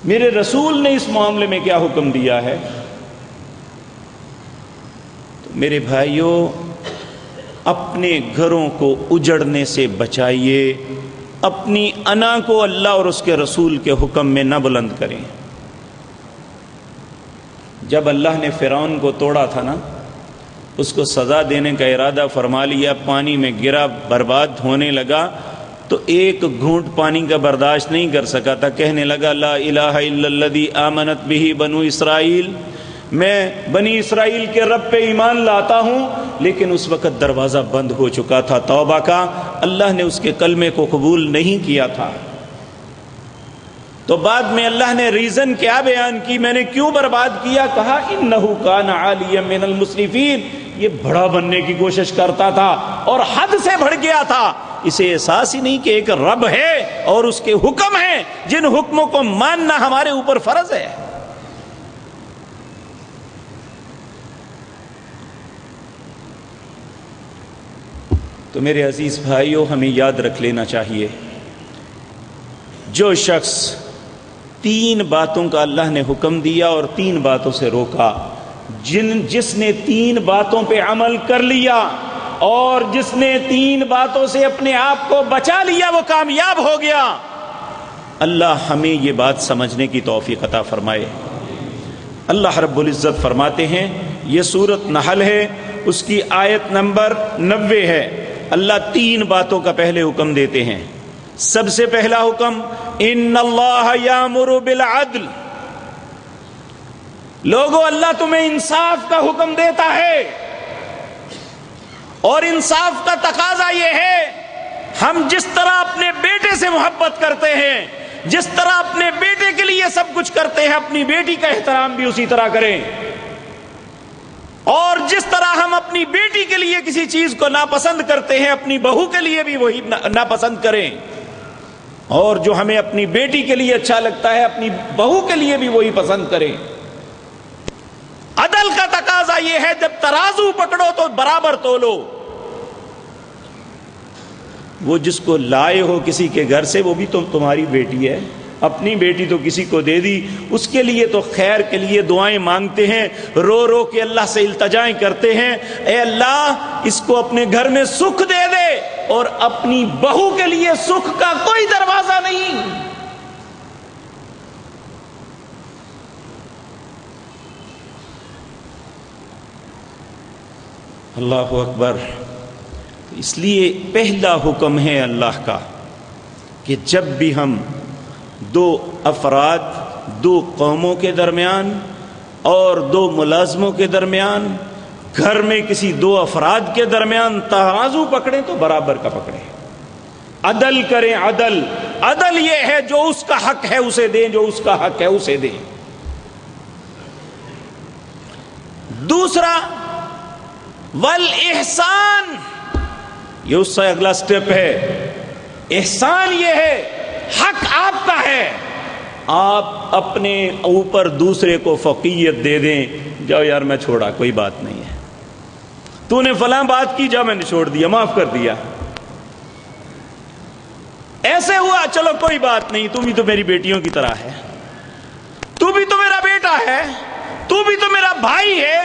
میرے رسول نے اس معاملے میں کیا حکم دیا ہے. تو میرے بھائیوں، اپنے گھروں کو اجڑنے سے بچائیے، اپنی انا کو اللہ اور اس کے رسول کے حکم میں نہ بلند کریں. جب اللہ نے فرعون کو توڑا تھا نا، اس کو سزا دینے کا ارادہ فرما لیا، پانی میں گرا، برباد ہونے لگا، تو ایک گھونٹ پانی کا برداشت نہیں کر سکا تھا، کہنے لگا لا الہ الا الذی آمنت بہ بنو اسرائیل، میں بنی اسرائیل کے رب پہ ایمان لاتا ہوں. لیکن اس وقت دروازہ بند ہو چکا تھا توبہ کا، اللہ نے اس کے کلمے کو قبول نہیں کیا تھا. تو بعد میں اللہ نے ریزن کیا بیان کی، میں نے کیوں برباد کیا؟ کہا انہ کان عالیا من المسرفین، یہ بڑا بننے کی کوشش کرتا تھا اور حد سے بڑھ گیا تھا. اسے احساس ہی نہیں کہ ایک رب ہے اور اس کے حکم ہیں، جن حکموں کو ماننا ہمارے اوپر فرض ہے. تو میرے عزیز بھائیوں، ہمیں یاد رکھ لینا چاہیے، جو شخص 3 باتوں کا اللہ نے حکم دیا اور 3 باتوں سے روکا، جس نے 3 باتوں پہ عمل کر لیا اور جس نے 3 باتوں سے اپنے آپ کو بچا لیا، وہ کامیاب ہو گیا. اللہ ہمیں یہ بات سمجھنے کی توفیق عطا فرمائے. اللہ رب العزت فرماتے ہیں، یہ سورۃ نحل ہے، اس کی آیت نمبر 90 ہے. اللہ 3 باتوں کا پہلے حکم دیتے ہیں. سب سے پہلا حکم، ان اللہ یامر بالعدل. لوگو، اللہ تمہیں انصاف کا حکم دیتا ہے، اور انصاف کا تقاضا یہ ہے، ہم جس طرح اپنے بیٹے سے محبت کرتے ہیں، جس طرح اپنے بیٹے کے لیے سب کچھ کرتے ہیں، اپنی بیٹی کا احترام بھی اسی طرح کریں. اور جس طرح ہم اپنی بیٹی کے لیے کسی چیز کو ناپسند کرتے ہیں، اپنی بہو کے لیے بھی وہی ناپسند کریں. اور جو ہمیں اپنی بیٹی کے لیے اچھا لگتا ہے، اپنی بہو کے لیے بھی وہی پسند کریں. عدل کا تقاضا یہ ہے، جب ترازو پکڑو تو برابر تولو. وہ جس کو لائے ہو کسی کے گھر سے، وہ بھی تو تمہاری بیٹی ہے. اپنی بیٹی تو کسی کو دے دی، اس کے لیے تو خیر کے لیے دعائیں مانگتے ہیں، رو رو کے اللہ سے التجائیں کرتے ہیں، اے اللہ اس کو اپنے گھر میں سکھ دے دے. اور اپنی بہو کے لیے سکھ کا کوئی دروازہ نہیں. اللہ اکبر. اس لیے پہلا حکم ہے اللہ کا کہ جب بھی ہم 2 افراد، 2 قوموں کے درمیان اور 2 ملازموں کے درمیان، گھر میں کسی 2 افراد کے درمیان ترازو پکڑیں تو برابر کا پکڑیں. عدل کریں. عدل یہ ہے، جو اس کا حق ہے اسے دیں، جو اس کا حق ہے اسے دیں. دوسرا، والاحسان، یہ اس سے اگلا سٹیپ ہے. احسان یہ ہے، حق آپ کا ہے، آپ اپنے اوپر دوسرے کو فوقیت دے دیں. جاؤ یار میں چھوڑا، کوئی بات نہیں ہے، تو نے فلاں بات کی، جا میں نے چھوڑ دیا، معاف کر دیا. ایسے ہوا، چلو کوئی بات نہیں، تم بھی تو میری بیٹیوں کی طرح ہے، تو بھی تو میرا بیٹا ہے، تو بھی تو میرا بھائی ہے،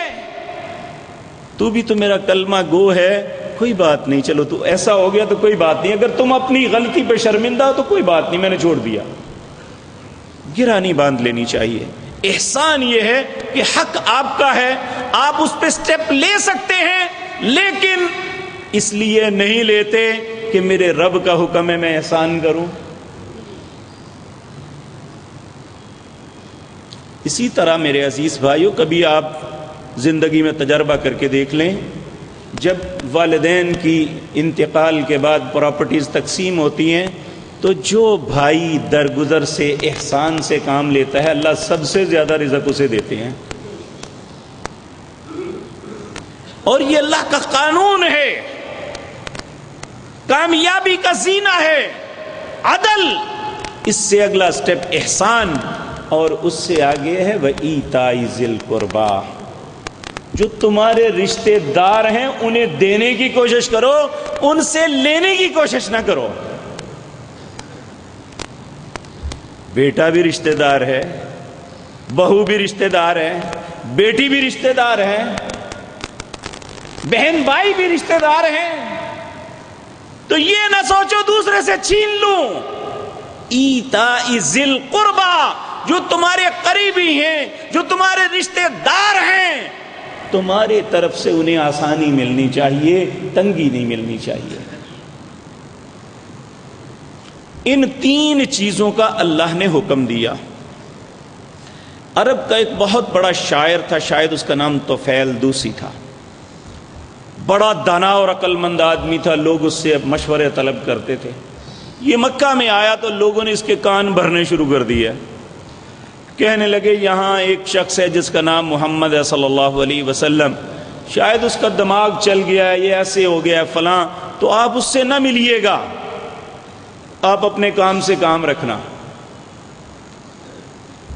تو بھی تو میرا کلمہ گو ہے، کوئی بات نہیں، چلو تو ایسا ہو گیا تو کوئی بات نہیں. اگر تم اپنی غلطی پہ شرمندہ ہو تو کوئی بات نہیں، میں نے چھوڑ دیا. گرانی باندھ لینی چاہیے. احسان یہ ہے کہ حق آپ کا ہے، آپ اس پہ سٹیپ لے سکتے ہیں، لیکن اس لیے نہیں لیتے کہ میرے رب کا حکم ہے میں احسان کروں. اسی طرح میرے عزیز بھائیوں، کبھی آپ زندگی میں تجربہ کر کے دیکھ لیں، جب والدین کی انتقال کے بعد پراپرٹیز تقسیم ہوتی ہیں تو جو بھائی درگزر سے احسان سے کام لیتا ہے، اللہ سب سے زیادہ رزق اسے دیتے ہیں. اور یہ اللہ کا قانون ہے، کامیابی کا زینہ ہے. عدل اس سے اگلا سٹیپ احسان، اور اس سے آگے ہے وَإِيتَاءِ ذِي الْقُرْبَىٰ، جو تمہارے رشتے دار ہیں انہیں دینے کی کوشش کرو، ان سے لینے کی کوشش نہ کرو۔ بیٹا بھی رشتے دار ہے، بہو بھی رشتے دار ہے، بیٹی بھی رشتے دار ہے، بہن بھائی بھی رشتے دار ہیں، تو یہ نہ سوچو دوسرے سے چھین لوں۔ ایتاء ذی القربیٰ، جو تمہارے قریبی ہیں، جو تمہارے رشتے دار ہیں، تمہارے طرف سے انہیں آسانی ملنی چاہیے، تنگی نہیں ملنی چاہیے۔ ان تین چیزوں کا اللہ نے حکم دیا۔ عرب کا ایک بہت بڑا شاعر تھا، شاید اس کا نام طفیل دوسی تھا، بڑا دانا اور عقل مند آدمی تھا، لوگ اس سے مشورے طلب کرتے تھے۔ یہ مکہ میں آیا تو لوگوں نے اس کے کان بھرنے شروع کر دیا، کہنے لگے یہاں ایک شخص ہے جس کا نام محمد ہے صلی اللہ علیہ وسلم، شاید اس کا دماغ چل گیا ہے، یہ ایسے ہو گیا ہے فلاں، تو آپ اس سے نہ ملیے گا، آپ اپنے کام سے کام رکھنا۔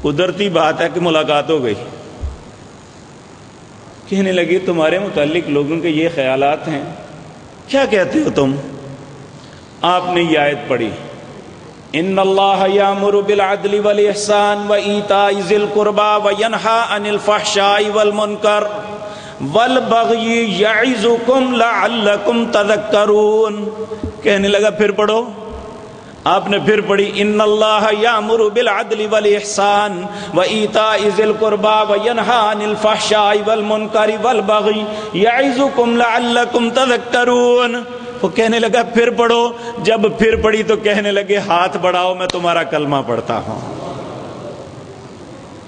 قدرتی بات ہے کہ ملاقات ہو گئی۔ کہنے لگے تمہارے متعلق لوگوں کے یہ خیالات ہیں، کیا کہتے ہو تم؟ آپ نے یہ آیت پڑھی، ان اللہ یامر بالعدل والاحسان وایتاء ذی القربی وینہی عن الفحشاء والمنکر والبغی یعظکم لعلکم تذکرون۔ کہنے لگا پھر پڑھو۔ آپ نے پھر پڑھی، ان اللہ یامر بالعدل والاحسان وایتاء ذی القربی وینہی عن الفحشاء والمنکر والبغی یعظکم لعلکم تذکرون۔ وہ کہنے لگا پھر پڑھو۔ جب پھر پڑھی تو کہنے لگے ہاتھ بڑھاؤ میں تمہارا کلمہ پڑھتا ہوں۔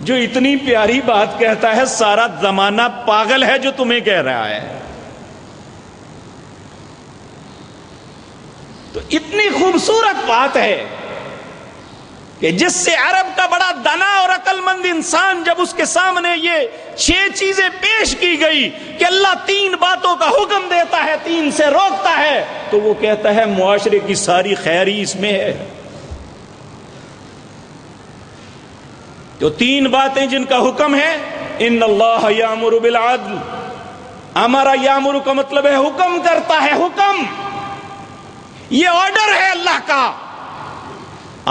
جو اتنی پیاری بات کہتا ہے سارا زمانہ پاگل ہے جو تمہیں کہہ رہا ہے۔ تو اتنی خوبصورت بات ہے کہ جس سے عرب کا بڑا دانا اور عقل مند انسان جب اس کے سامنے یہ 6 چیزیں پیش کی گئی کہ اللہ 3 باتوں کا حکم دیتا ہے، 3 سے روکتا ہے، تو وہ کہتا ہے معاشرے کی ساری خیری اس میں ہے۔ تو 3 باتیں جن کا حکم ہے، ان اللہ یامر بالعدل، ہمارا یامر کا مطلب ہے حکم کرتا ہے، حکم، یہ آرڈر ہے اللہ کا۔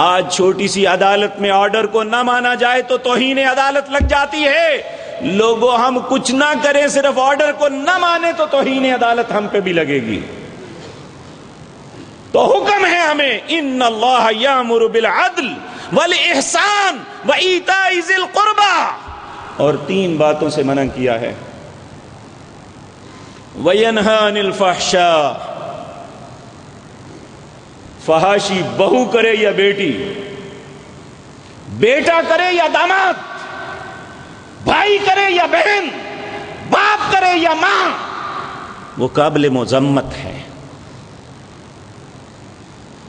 آج چھوٹی سی عدالت میں آرڈر کو نہ مانا جائے تو توہین عدالت لگ جاتی ہے۔ لوگوں ہم کچھ نہ کریں، صرف آرڈر کو نہ مانے تو توہین عدالت ہم پہ بھی لگے گی۔ تو حکم ہے ہمیں، ان اللہ یامر بالعدل والاحسان وایتاء ذی القربی، اور 3 باتوں سے منع کیا ہے، وینہی عن الفحشاء، فحاشی بہو کرے یا بیٹی، بیٹا کرے یا داماد، بھائی کرے یا بہن، باپ کرے یا ماں، وہ قابل مذمت ہے۔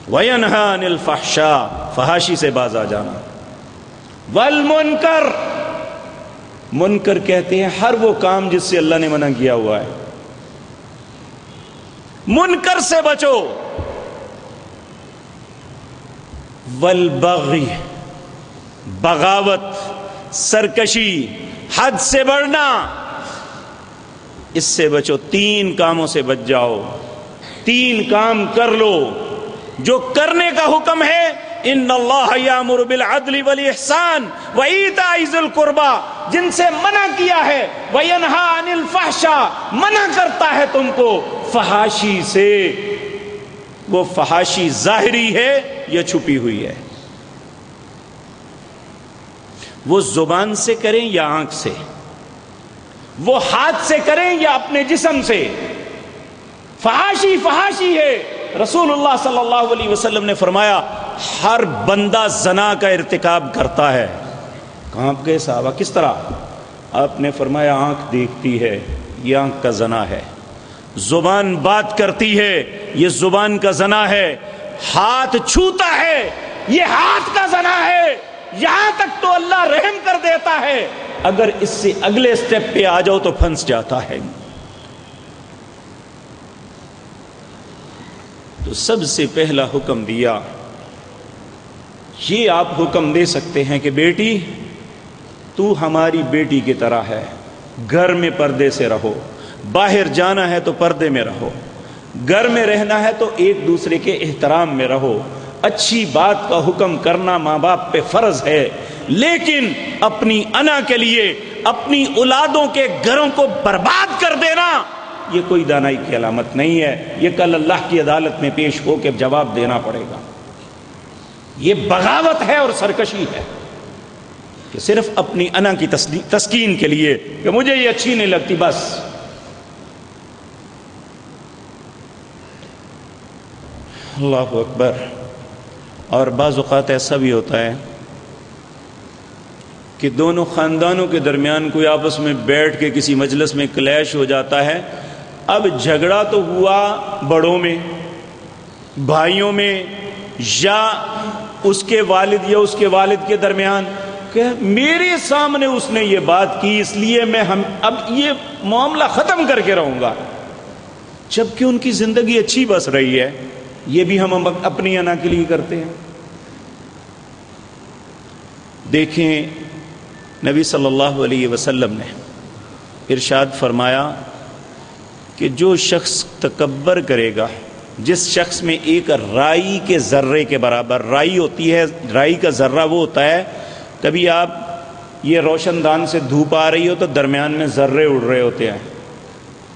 وینہی عن الفحشاء، فحاشی سے باز آ جانا، والمنکر، منکر کہتے ہیں ہر وہ کام جس سے اللہ نے منع کیا ہوا ہے، منکر سے بچو۔ والبغی، بغاوت، سرکشی، حد سے بڑھنا، اس سے بچو۔ 3 کاموں سے بچ جاؤ، 3 کام کر لو۔ جو کرنے کا حکم ہے، ان اللہ یامر بالعدل والاحسان وایتاء ذی القربی، جن سے منع کیا ہے، وینہی عن الفحشاء، منع کرتا ہے تم کو فحاشی سے۔ وہ فحاشی ظاہری ہے یا چھپی ہوئی ہے، وہ زبان سے کریں یا آنکھ سے، وہ ہاتھ سے کریں یا اپنے جسم سے، فحاشی فحاشی ہے۔ رسول اللہ صلی اللہ علیہ وسلم نے فرمایا ہر بندہ زنا کا ارتکاب کرتا ہے۔ کانپ گئے صحابہ، کس طرح؟ آپ نے فرمایا آنکھ دیکھتی ہے، یہ آنکھ کا زنا ہے، زبان بات کرتی ہے، یہ زبان کا زنا ہے، ہاتھ چھوتا ہے، یہ ہاتھ کا زنا ہے۔ یہاں تک تو اللہ رحم کر دیتا ہے، اگر اس سے اگلے سٹیپ پہ آ جاؤ تو پھنس جاتا ہے۔ تو سب سے پہلا حکم دیا یہ آپ حکم دے سکتے ہیں کہ بیٹی تو ہماری بیٹی کی طرح ہے، گھر میں پردے سے رہو، باہر جانا ہے تو پردے میں رہو، گھر میں رہنا ہے تو ایک دوسرے کے احترام میں رہو، اچھی بات کا حکم کرنا ماں باپ پہ فرض ہے، لیکن اپنی انا کے لیے اپنی اولادوں کے گھروں کو برباد کر دینا یہ کوئی دانائی کی علامت نہیں ہے، یہ کل اللہ کی عدالت میں پیش ہو کے جواب دینا پڑے گا۔ یہ بغاوت ہے اور سرکشی ہے کہ صرف اپنی انا کی تسکین کے لیے کہ مجھے یہ اچھی نہیں لگتی بس۔ اللہ اکبر۔ اور بعض اوقات ایسا بھی ہوتا ہے کہ دونوں خاندانوں کے درمیان کوئی آپس میں بیٹھ کے کسی مجلس میں کلیش ہو جاتا ہے، اب جھگڑا تو ہوا بڑوں میں، بھائیوں میں، یا اس کے والد یا اس کے والد کے درمیان کہ میرے سامنے اس نے یہ بات کی اس لیے میں اب یہ معاملہ ختم کر کے رہوں گا، جبکہ ان کی زندگی اچھی بس رہی ہے۔ یہ بھی ہم اپنی انا کے لیے کرتے ہیں۔ دیکھیں نبی صلی اللہ علیہ وسلم نے ارشاد فرمایا کہ جو شخص تکبر کرے گا، جس شخص میں ایک رائی کے ذرے کے برابر رائی ہوتی ہے، رائی کا ذرہ وہ ہوتا ہے، کبھی آپ یہ روشن دان سے دھوپ آ رہی ہو تو درمیان میں ذرے اڑ رہے ہوتے ہیں،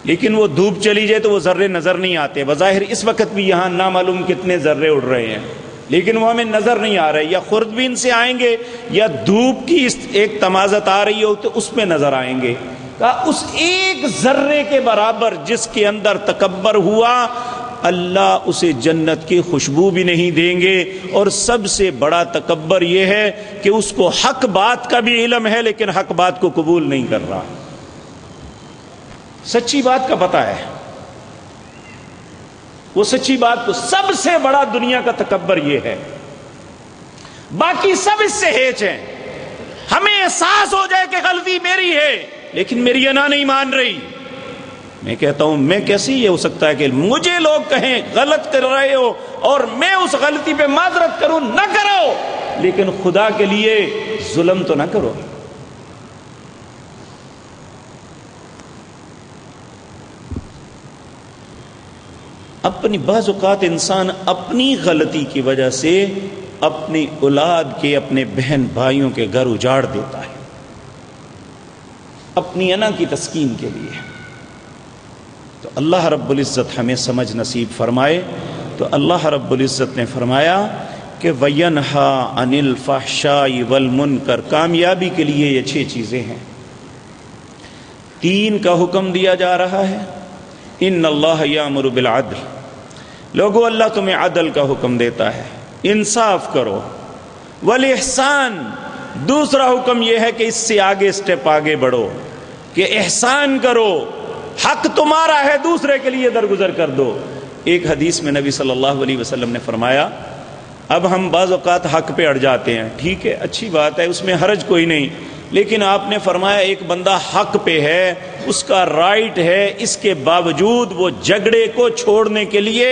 لیکن وہ دھوپ چلی جائے تو وہ ذرے نظر نہیں آتے۔ بظاہر اس وقت بھی یہاں نامعلوم کتنے ذرے اڑ رہے ہیں، لیکن وہ ہمیں نظر نہیں آ رہے، یا خوردبین سے آئیں گے یا دھوپ کی ایک تمازت آ رہی ہو تو اس میں نظر آئیں گے۔ اس ایک ذرے کے برابر جس کے اندر تکبر ہوا، اللہ اسے جنت کی خوشبو بھی نہیں دیں گے۔ اور سب سے بڑا تکبر یہ ہے کہ اس کو حق بات کا بھی علم ہے لیکن حق بات کو قبول نہیں کر رہا، سچی بات کا پتہ ہے، وہ سچی بات کو، سب سے بڑا دنیا کا تکبر یہ ہے۔ باقی سب اس سے ہیچ ہیں، ہمیں احساس ہو جائے کہ غلطی میری ہے لیکن میری انا نہیں مان رہی۔ میں کہتا ہوں میں کیسے یہ ہو سکتا ہے کہ مجھے لوگ کہیں غلط کر رہے ہو اور میں اس غلطی پہ معذرت کروں؟ نہ کرو، لیکن خدا کے لیے ظلم تو نہ کرو۔ اپنی بعض اوقات انسان اپنی غلطی کی وجہ سے اپنی اولاد کے، اپنے بہن بھائیوں کے گھر اجاڑ دیتا ہے اپنی انا کی تسکین کے لیے۔ تو اللہ رب العزت ہمیں سمجھ نصیب فرمائے۔ تو اللہ رب العزت نے فرمایا کہ وَيَنْهَا عَنِ الْفَحْشَاءِ وَالْمُنْكَرِ، کامیابی کے لیے یہ 6 چیزیں ہیں۔ 3 کا حکم دیا جا رہا ہے، ان اللہ یامر بالعدل، لوگو اللہ تمہیں عدل کا حکم دیتا ہے، انصاف کرو، والاحسان، دوسرا حکم یہ ہے کہ اس سے آگے سٹیپ آگے بڑھو کہ احسان کرو، حق تمہارا ہے دوسرے کے لیے درگزر کر دو۔ ایک حدیث میں نبی صلی اللہ علیہ وسلم نے فرمایا، اب ہم بعض اوقات حق پہ اڑ جاتے ہیں، ٹھیک ہے اچھی بات ہے، اس میں حرج کوئی نہیں، لیکن آپ نے فرمایا ایک بندہ حق پہ ہے، اس کا رائٹ ہے، اس کے باوجود وہ جھگڑے کو چھوڑنے کے لیے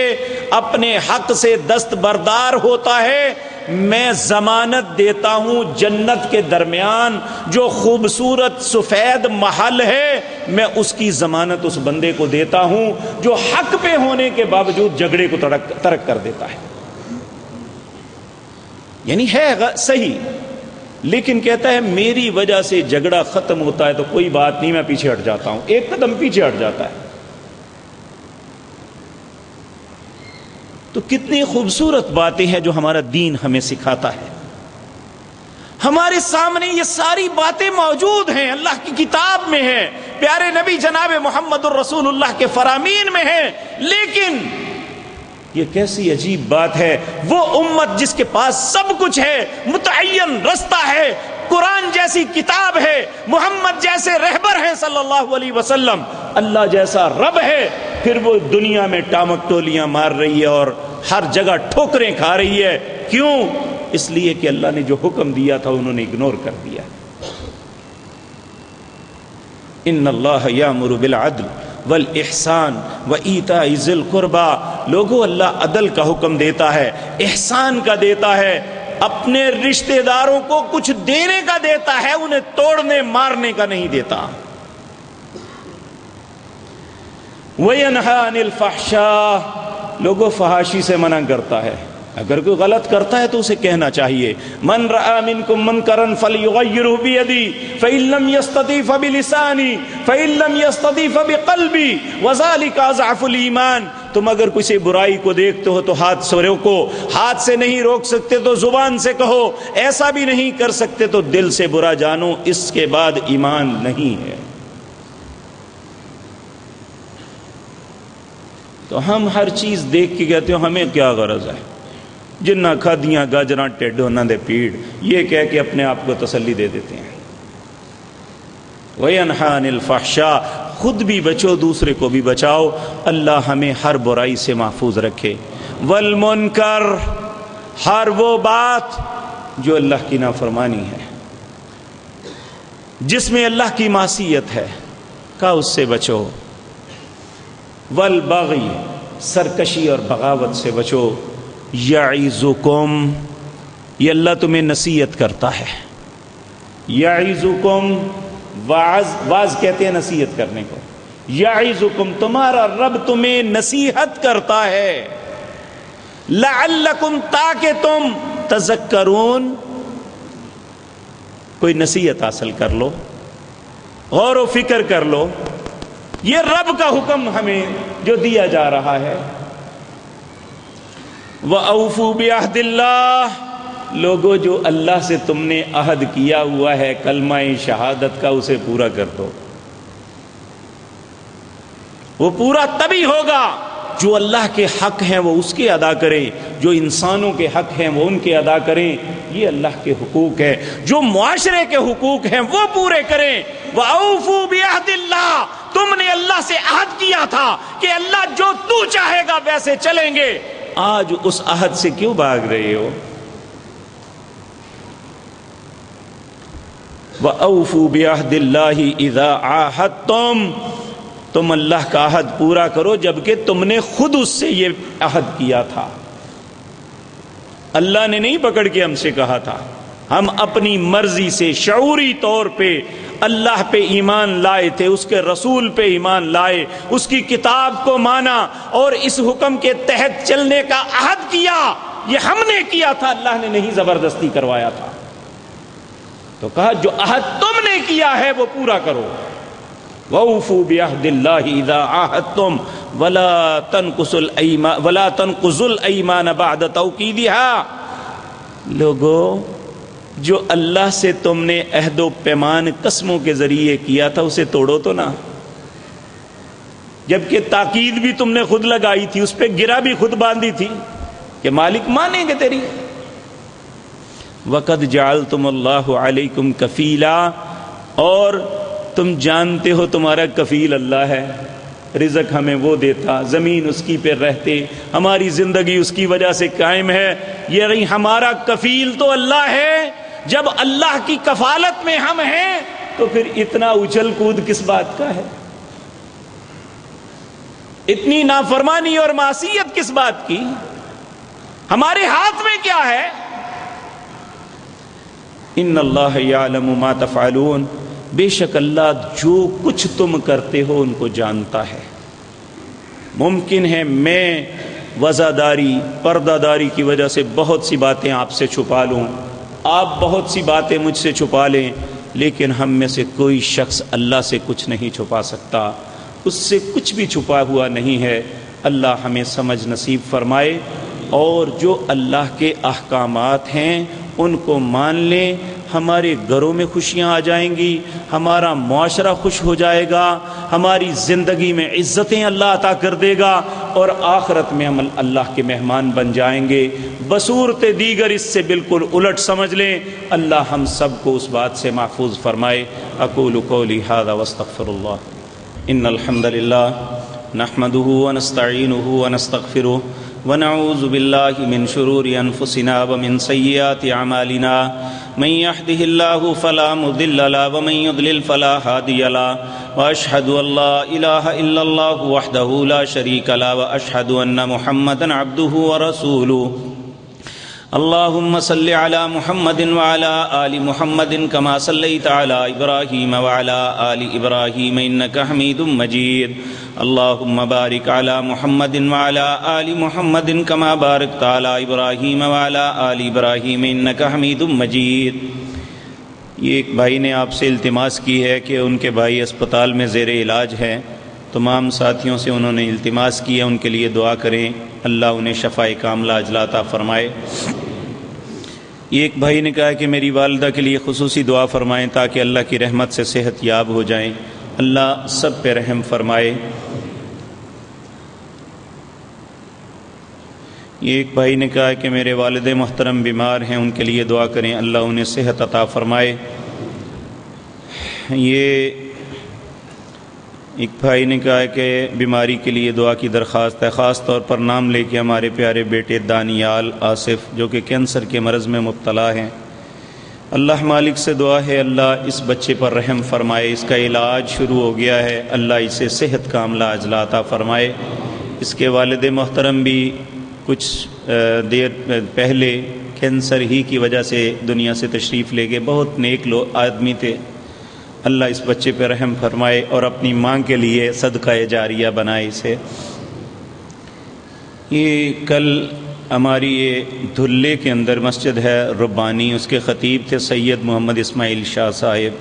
اپنے حق سے دستبردار ہوتا ہے، میں ضمانت دیتا ہوں جنت کے درمیان جو خوبصورت سفید محل ہے، میں اس کی ضمانت اس بندے کو دیتا ہوں جو حق پہ ہونے کے باوجود جھگڑے کو ترک کر دیتا ہے۔ یعنی ہے صحیح، لیکن کہتا ہے میری وجہ سے جھگڑا ختم ہوتا ہے تو کوئی بات نہیں، میں پیچھے ہٹ جاتا ہوں، ایک قدم پیچھے ہٹ جاتا ہے۔ تو کتنی خوبصورت باتیں ہیں جو ہمارا دین ہمیں سکھاتا ہے، ہمارے سامنے یہ ساری باتیں موجود ہیں، اللہ کی کتاب میں ہے، پیارے نبی جناب محمد الرسول اللہ کے فرامین میں ہے، لیکن یہ کیسی عجیب بات ہے، وہ امت جس کے پاس سب کچھ ہے، متعین رستہ ہے، قرآن جیسی کتاب ہے، محمد جیسے رہبر ہیں صلی اللہ علیہ وسلم، اللہ جیسا رب ہے، پھر وہ دنیا میں ٹامک ٹولیاں مار رہی ہے اور ہر جگہ ٹھوکریں کھا رہی ہے۔ کیوں؟ اس لیے کہ اللہ نے جو حکم دیا تھا انہوں نے اگنور کر دیا۔ ان اللہ یامر بالعدل والاحسان وایتاء ذی القربى، لوگوں اللہ عدل کا حکم دیتا ہے، احسان کا دیتا ہے، اپنے رشتہ داروں کو کچھ دینے کا دیتا ہے، انہیں توڑنے مارنے کا نہیں دیتا۔ وَيَنْهَى عَنِ الْفَحْشَاءِ، لوگوں فحاشی سے منع کرتا ہے، اگر کوئی غلط کرتا ہے تو اسے کہنا چاہیے من رأى منکم منکرا فلیغیرہ بیدی فإن لم یستطع فبلسانی فإن لم یستطع فبقلبی وذلک اضعف الایمان۔ تم اگر کسی برائی کو دیکھتے ہو تو ہاتھ سے روکو، ہاتھ سے نہیں روک سکتے تو زبان سے کہو، ایسا بھی نہیں کر سکتے تو دل سے برا جانو، اس کے بعد ایمان نہیں ہے۔ تو ہم ہر چیز دیکھ کے کہتے ہو ہمیں کیا غرض ہے، جنہ کھادیاں گاجراں ٹیڈ انہاں دے پیڑ، یہ کہہ کے اپنے آپ کو تسلی دے دیتے ہیں۔ وَيَنْهَى عَنِ الْفَحْشَاءِ، خود بھی بچو دوسرے کو بھی بچاؤ، اللہ ہمیں ہر برائی سے محفوظ رکھے۔ وَالْمُنْكَرِ، ہر وہ بات جو اللہ کی نافرمانی ہے، جس میں اللہ کی معصیت ہے، کا اس سے بچو۔ والبغی، سرکشی اور بغاوت سے بچو۔ یعظکم، یہ اللہ تمہیں نصیحت کرتا ہے۔ یعظکم، واعظ کہتے ہیں نصیحت کرنے کو۔ یعظکم، تمہارا رب تمہیں نصیحت کرتا ہے۔ لعلکم، تاکہ تم تذکرون، کوئی نصیحت حاصل کر لو، غور و فکر کر لو۔ یہ رب کا حکم ہمیں جو دیا جا رہا ہے۔ وَأَوْفُوا بِعَهْدِ اللَّهِ، لوگوں جو اللہ سے تم نے عہد کیا ہوا ہے کلمہ شہادت کا، اسے پورا کر دو۔ وہ پورا تبھی ہوگا جو اللہ کے حق ہیں وہ اس کے ادا کریں، جو انسانوں کے حق ہیں وہ ان کے ادا کریں، یہ اللہ کے حقوق ہے۔ جو معاشرے کے حقوق ہیں وہ پورے کریں۔ وَأَوْفُوا بِعَهْدِ اللَّهِ، تم نے اللہ سے عہد کیا تھا کہ اللہ جو تو چاہے گا ویسے چلیں گے، آج اس عہد سے کیوں بھاگ رہے ہو؟ وَأَوْفُوا بِعَهْدِ اللَّهِ إِذَا عَاهَدتُّمْ، تم اللہ کا عہد پورا کرو جبکہ تم نے خود اس سے یہ عہد کیا تھا۔ اللہ نے نہیں پکڑ کے ہم سے کہا تھا، ہم اپنی مرضی سے شعوری طور پہ اللہ پہ ایمان لائے تھے، اس کے رسول پہ ایمان لائے، اس کی کتاب کو مانا اور اس حکم کے تحت چلنے کا عہد کیا۔ یہ ہم نے کیا تھا، اللہ نے نہیں زبردستی کروایا تھا۔ تو کہا جو عہد تم نے کیا ہے وہ پورا کرو۔ وَأَوْفُوا بِعَهْدِ اللَّهِ إِذَا عَاهَدتُّمْ وَلَا تَنقُضُوا الْأَيْمَانَ بَعْدَ تَوْكِيدِهَا، لوگو جو اللہ سے تم نے عہد و پیمان قسموں کے ذریعے کیا تھا اسے توڑو تو نہ، جبکہ تاکید بھی تم نے خود لگائی تھی، اس پہ گرا بھی خود باندھی تھی کہ مالک مانیں گے تیری۔ وَقَدْ جَعَلْتُمُ اللَّهُ عَلَيْكُمْ كَفِيلًا، اور تم جانتے ہو تمہارا کفیل اللہ ہے، رزق ہمیں وہ دیتا، زمین اس کی پہ رہتے، ہماری زندگی اس کی وجہ سے قائم ہے، یہ ہمارا کفیل تو اللہ ہے۔ جب اللہ کی کفالت میں ہم ہیں تو پھر اتنا اچھل کود کس بات کا ہے، اتنی نافرمانی اور معصیت کس بات کی؟ ہمارے ہاتھ میں کیا ہے؟ ان اللہ یعلم ما تفعلون، بے شک اللہ جو کچھ تم کرتے ہو ان کو جانتا ہے۔ ممکن ہے میں وزاداری، پردہ داری کی وجہ سے بہت سی باتیں آپ سے چھپا لوں، آپ بہت سی باتیں مجھ سے چھپا لیں، لیکن ہم میں سے کوئی شخص اللہ سے کچھ نہیں چھپا سکتا، اس سے کچھ بھی چھپا ہوا نہیں ہے۔ اللہ ہمیں سمجھ نصیب فرمائے، اور جو اللہ کے احکامات ہیں ان کو مان لیں، ہمارے گھروں میں خوشیاں آ جائیں گی، ہمارا معاشرہ خوش ہو جائے گا، ہماری زندگی میں عزتیں اللہ عطا کر دے گا، اور آخرت میں ہم اللہ کے مہمان بن جائیں گے۔ بصورت دیگر اس سے بالکل الٹ سمجھ لیں۔ اللہ ہم سب کو اس بات سے محفوظ فرمائے۔ اقول قولی ھذا واستغفر اللہ۔ ان الحمد للہ نحمده ونستعینه ونستغفره ونعوذ باللہ من شرور انفسنا ومن سیئات اعمالنا، من يهده الله فلا مضل له ومن يضلل فلا هادي له، واشهد ان لا اله الا الله وحده لا شريك له، واشهد ان محمدا عبده ورسوله۔ اللهم صل على محمد وعلى آل محمد كما صليت على إبراهيم وعلى آل إبراهيم إنك حميد مجيد اللهم بارك على محمد وعلى آل محمد كما باركت على إبراهيم وعلى آل إبراهيم إنك حميد مجيد۔ یہ ایک بھائی نے آپ سے التماس کی ہے کہ ان کے بھائی اسپتال میں زیر علاج ہے، تمام ساتھیوں سے انہوں نے التماس کی ہے ان کے لیے دعا کریں، اللہ انہیں شفائے کاملہ عاجلہ عطا فرمائے۔ یہ ایک بھائی نے کہا کہ میری والدہ کے لیے خصوصی دعا فرمائیں تاکہ اللہ کی رحمت سے صحت یاب ہو جائیں، اللہ سب پہ رحم فرمائے۔ یہ ایک بھائی نے کہا کہ میرے والد محترم بیمار ہیں، ان کے لیے دعا کریں، اللہ انہیں صحت عطا فرمائے۔ یہ ایک بھائی نے کہا کہ بیماری کے لیے دعا کی درخواست ہے، خاص طور پر نام لے کے ہمارے پیارے بیٹے دانیال آصف جو کہ کینسر کے مرض میں مبتلا ہیں۔ اللہ مالک سے دعا ہے اللہ اس بچے پر رحم فرمائے، اس کا علاج شروع ہو گیا ہے، اللہ اسے صحت کاملہ عاجلہ عطا فرمائے۔ اس کے والد محترم بھی کچھ دیر پہلے کینسر ہی کی وجہ سے دنیا سے تشریف لے گئے، بہت نیک آدمی تھے، اللہ اس بچے پہ رحم فرمائے اور اپنی ماں کے لیے صدقہ جاریہ بنائے اسے۔ یہ کل ہماری یہ دھلے کے اندر مسجد ہے ربانی، اس کے خطیب تھے سید محمد اسماعیل شاہ صاحب۔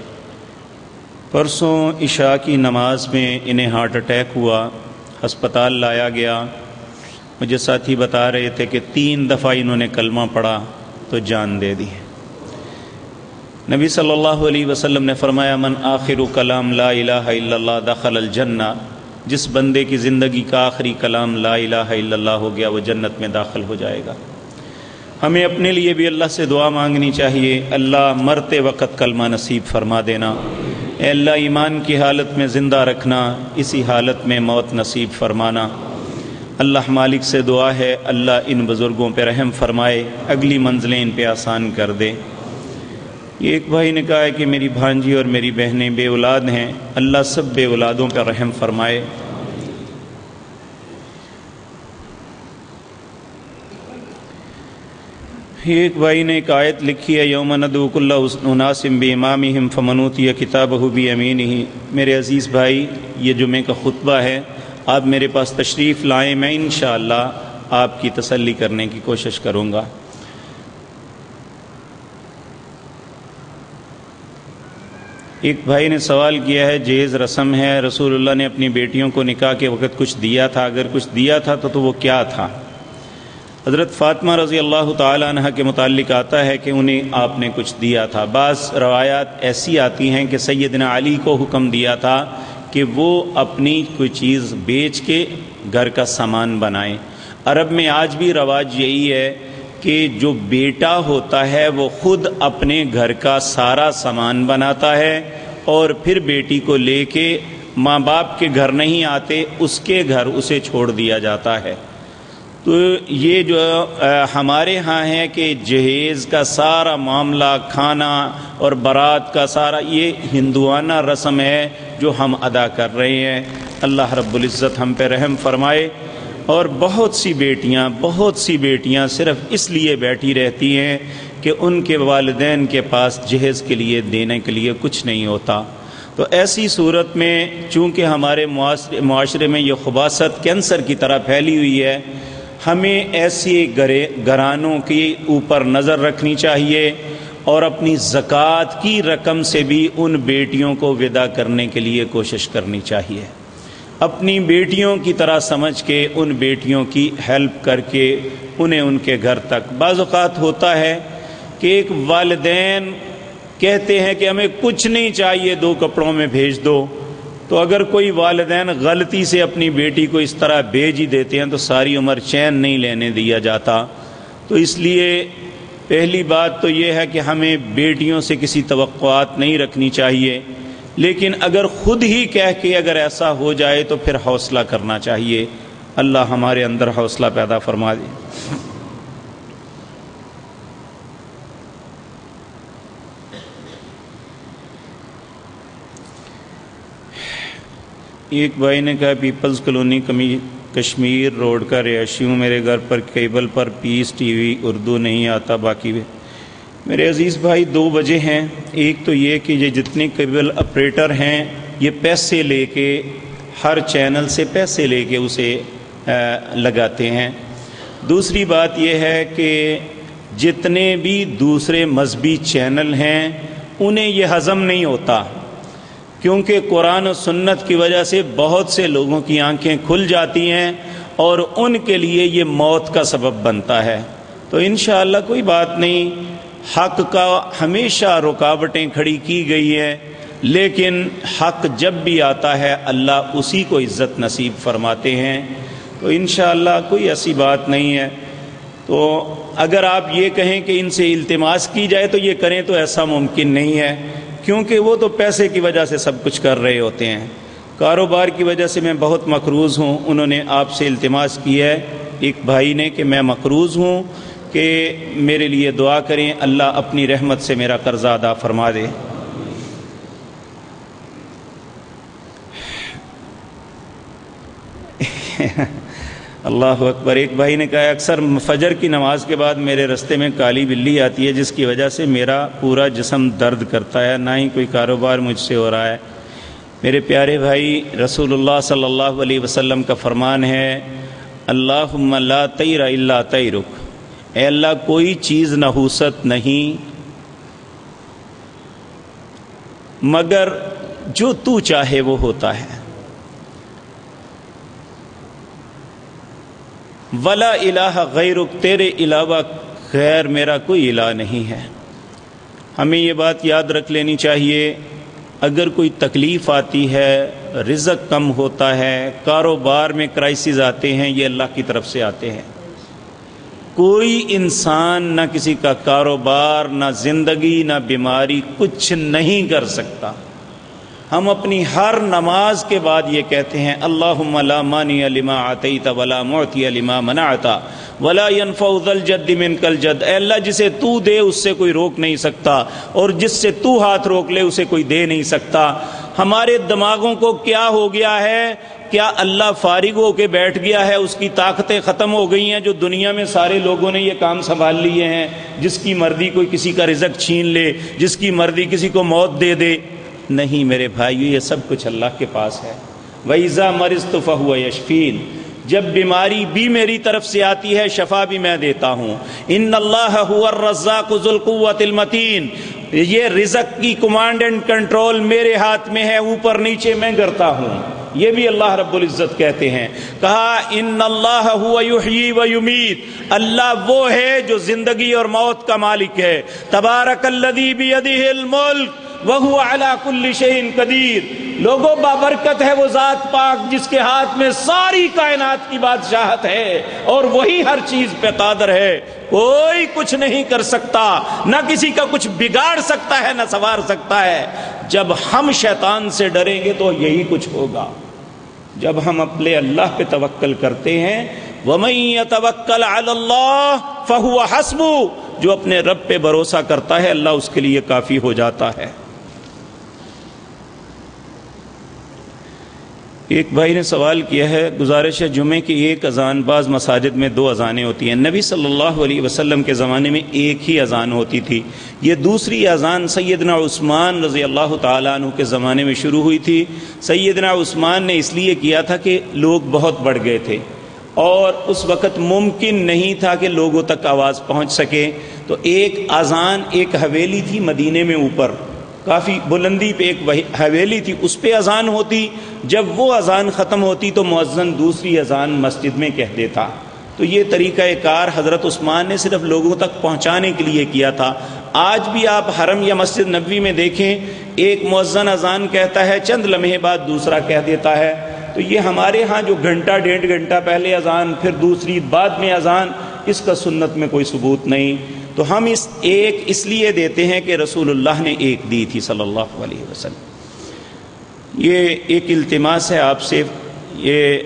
پرسوں عشاء کی نماز میں انہیں ہارٹ اٹیک ہوا، ہسپتال لایا گیا۔ مجھے ساتھی بتا رہے تھے کہ 3 دفعہ انہوں نے کلمہ پڑھا تو جان دے دی۔ نبی صلی اللہ علیہ وسلم نے فرمایا من آخر کلام لا الہ الا اللہ دخل الجنہ، جس بندے کی زندگی کا آخری کلام لا الہ الا اللہ ہو گیا وہ جنت میں داخل ہو جائے گا۔ ہمیں اپنے لیے بھی اللہ سے دعا مانگنی چاہیے، اللہ مرتے وقت کلمہ نصیب فرما دینا، اے اللہ ایمان کی حالت میں زندہ رکھنا، اسی حالت میں موت نصیب فرمانا۔ اللہ مالک سے دعا ہے اللہ ان بزرگوں پہ رحم فرمائے، اگلی منزلیں ان پہ آسان کر دے۔ یہ ایک بھائی نے کہا ہے کہ میری بھانجی اور میری بہنیں بے اولاد ہیں، اللہ سب بے اولادوں پہ رحم فرمائے۔ یہ ایک بھائی نے ایک آیت لکھی ہے یوم ندعو کل اناس بامامہم فمن اوتی کتابہ بیمینہ۔ میرے عزیز بھائی، یہ جمعے کا خطبہ ہے، آپ میرے پاس تشریف لائیں، میں انشاءاللہ آپ کی تسلی کرنے کی کوشش کروں گا۔ ایک بھائی نے سوال کیا ہے جہیز رسم ہے، رسول اللہ نے اپنی بیٹیوں کو نکاح کے وقت کچھ دیا تھا، اگر کچھ دیا تھا تو وہ کیا تھا؟ حضرت فاطمہ رضی اللہ تعالی عنہ کے متعلق آتا ہے کہ انہیں آپ نے کچھ دیا تھا۔ بعض روایات ایسی آتی ہیں کہ سیدنا علی کو حکم دیا تھا کہ وہ اپنی کوئی چیز بیچ کے گھر کا سامان بنائیں۔ عرب میں آج بھی رواج یہی ہے کہ جو بیٹا ہوتا ہے وہ خود اپنے گھر کا سارا سامان بناتا ہے اور پھر بیٹی کو لے کے ماں باپ کے گھر نہیں آتے، اس کے گھر اسے چھوڑ دیا جاتا ہے۔ تو یہ جو ہمارے ہاں ہے کہ جہیز کا سارا معاملہ، کھانا اور بارات کا سارا، یہ ہندوانہ رسم ہے جو ہم ادا کر رہے ہیں۔ اللہ رب العزت ہم پہ رحم فرمائے۔ اور بہت سی بیٹیاں صرف اس لیے بیٹھی رہتی ہیں کہ ان کے والدین کے پاس جہیز کے لیے دینے کے لیے کچھ نہیں ہوتا۔ تو ایسی صورت میں چونکہ ہمارے معاشرے میں یہ خباثت کینسر کی طرح پھیلی ہوئی ہے، ہمیں ایسے گھرانوں کے اوپر نظر رکھنی چاہیے اور اپنی زکوٰۃ کی رقم سے بھی ان بیٹیوں کو ودا کرنے کے لیے کوشش کرنی چاہیے، اپنی بیٹیوں کی طرح سمجھ کے ان بیٹیوں کی ہیلپ کر کے انہیں ان کے گھر تک۔ بعض اوقات ہوتا ہے کہ ایک والدین کہتے ہیں کہ ہمیں کچھ نہیں چاہیے، 2 کپڑوں میں بھیج دو، تو اگر کوئی والدین غلطی سے اپنی بیٹی کو اس طرح بھیج ہی دیتے ہیں تو ساری عمر چین نہیں لینے دیا جاتا۔ تو اس لیے پہلی بات تو یہ ہے کہ ہمیں بیٹیوں سے کسی توقعات نہیں رکھنی چاہیے، لیکن اگر خود ہی کہہ کے اگر ایسا ہو جائے تو پھر حوصلہ کرنا چاہیے۔ اللہ ہمارے اندر حوصلہ پیدا فرما دے۔ ایک بھائی نے کہا پیپلز کالونی کشمیر روڈ کا رہائشی ہوں. میرے گھر پر کیبل پر پیس ٹی وی اردو نہیں آتا. باقی میرے عزیز بھائی دو وجہ ہیں. ایک تو یہ کہ یہ جتنے کیبل آپریٹر ہیں یہ پیسے لے کے ہر چینل سے پیسے لے کے اسے لگاتے ہیں. دوسری بات یہ ہے کہ جتنے بھی دوسرے مذہبی چینل ہیں انہیں یہ ہضم نہیں ہوتا، کیونکہ قرآن و سنت کی وجہ سے بہت سے لوگوں کی آنکھیں کھل جاتی ہیں اور ان کے لیے یہ موت کا سبب بنتا ہے. تو انشاءاللہ کوئی بات نہیں، حق کا ہمیشہ رکاوٹیں کھڑی کی گئی ہیں، لیکن حق جب بھی آتا ہے اللہ اسی کو عزت نصیب فرماتے ہیں. تو انشاءاللہ کوئی ایسی بات نہیں ہے. تو اگر آپ یہ کہیں کہ ان سے التماس کی جائے تو یہ کریں تو ایسا ممکن نہیں ہے، کیونکہ وہ تو پیسے کی وجہ سے سب کچھ کر رہے ہوتے ہیں. کاروبار کی وجہ سے میں بہت مقروض ہوں. انہوں نے آپ سے التماس کی ہے ایک بھائی نے کہ میں مقروض ہوں کہ میرے لیے دعا کریں، اللہ اپنی رحمت سے میرا قرضہ ادا فرما دے. اللہ اکبر. ایک بھائی نے کہا اکثر فجر کی نماز کے بعد میرے رستے میں کالی بلی آتی ہے جس کی وجہ سے میرا پورا جسم درد کرتا ہے، نہ ہی کوئی کاروبار مجھ سے ہو رہا ہے. میرے پیارے بھائی، رسول اللہ صلی اللہ علیہ وسلم کا فرمان ہے اللہم لا طیر الا طیرک، اے اللہ کوئی چیز نحوست نہیں مگر جو تو چاہے وہ ہوتا ہے. ولا الہ غیرک، تیرے علاوہ غیر میرا کوئی الہ نہیں ہے. ہمیں یہ بات یاد رکھ لینی چاہیے، اگر کوئی تکلیف آتی ہے، رزق کم ہوتا ہے، کاروبار میں کرائسز آتے ہیں، یہ اللہ کی طرف سے آتے ہیں. کوئی انسان نہ کسی کا کاروبار، نہ زندگی، نہ بیماری کچھ نہیں کر سکتا. ہم اپنی ہر نماز کے بعد یہ کہتے ہیں اللہم لا مانع لما اعطیت ولا معطی لما منعت ولا ينفع ذا الجد منک الجد. اے اللہ جسے تو دے اس سے کوئی روک نہیں سکتا، اور جس سے تو ہاتھ روک لے اسے کوئی دے نہیں سکتا. ہمارے دماغوں کو کیا ہو گیا ہے؟ کیا اللہ فارغ ہو کے بیٹھ گیا ہے؟ اس کی طاقتیں ختم ہو گئی ہیں جو دنیا میں سارے لوگوں نے یہ کام سنبھال لیے ہیں، جس کی مرضی کوئی کسی کا رزق چھین لے، جس کی مرضی کسی کو موت دے دے. نہیں میرے بھائیو، یہ سب کچھ اللہ کے پاس ہے. وَإِذَا مَرِضْتُ فَهُوَ يَشْفِينِ، جب بیماری بھی میری طرف سے آتی ہے شفا بھی میں دیتا ہوں. ان اللہ هو الرزاق ذو القوة المتین، یہ رزق کی کمانڈ اینڈ کنٹرول میرے ہاتھ میں ہے، اوپر نیچے میں کرتا ہوں. یہ بھی اللہ رب العزت کہتے ہیں. کہا ان اللہ هو یحیی و یمیت، اللہ وہ ہے جو زندگی اور موت کا مالک ہے. تبارک الذی بیدہ الملک وَهُوَ عَلَى كُلِّ شَيْءٍ قَدِيرٌ. لوگوں بابرکت ہے وہ ذات پاک جس کے ہاتھ میں ساری کائنات کی بادشاہت ہے، اور وہی ہر چیز پہ قادر ہے. کوئی کچھ نہیں کر سکتا، نہ کسی کا کچھ بگاڑ سکتا ہے، نہ سنوار سکتا ہے. جب ہم شیطان سے ڈریں گے تو یہی کچھ ہوگا. جب ہم اپنے اللہ پہ توکل کرتے ہیں وَمَن يَتَوَكَّلْ عَلَى اللَّهِ فَهُوَ حَسْبُهُ، جو اپنے رب پہ بھروسہ کرتا ہے اللہ اس کے لیے کافی ہو جاتا ہے. ایک بھائی نے سوال کیا ہے، گزارش ہے جمعے کی ایک اذان، بعض مساجد میں 2 اذانیں ہوتی ہیں. نبی صلی اللہ علیہ وسلم کے زمانے میں ایک ہی اذان ہوتی تھی. یہ دوسری اذان سیدنا عثمان رضی اللہ تعالیٰ عنہ کے زمانے میں شروع ہوئی تھی. سیدنا عثمان نے اس لیے کیا تھا کہ لوگ بہت بڑھ گئے تھے اور اس وقت ممکن نہیں تھا کہ لوگوں تک آواز پہنچ سکے. تو ایک اذان، ایک حویلی تھی مدینے میں اوپر، کافی بلندی پہ ایک حویلی تھی، اس پہ اذان ہوتی. جب وہ اذان ختم ہوتی تو مؤذن دوسری اذان مسجد میں کہہ دیتا. تو یہ طریقہ کار حضرت عثمان نے صرف لوگوں تک پہنچانے کے لیے کیا تھا. آج بھی آپ حرم یا مسجد نبوی میں دیکھیں، ایک مؤذن اذان کہتا ہے، چند لمحے بعد دوسرا کہہ دیتا ہے. تو یہ ہمارے ہاں جو گھنٹہ 1.5 گھنٹہ پہلے اذان پھر دوسری بعد میں اذان، اس کا سنت میں کوئی ثبوت نہیں. تو ہم اس لیے دیتے ہیں کہ رسول اللہ نے ایک دی تھی صلی اللہ علیہ وسلم. یہ ایک التماس ہے آپ سے. یہ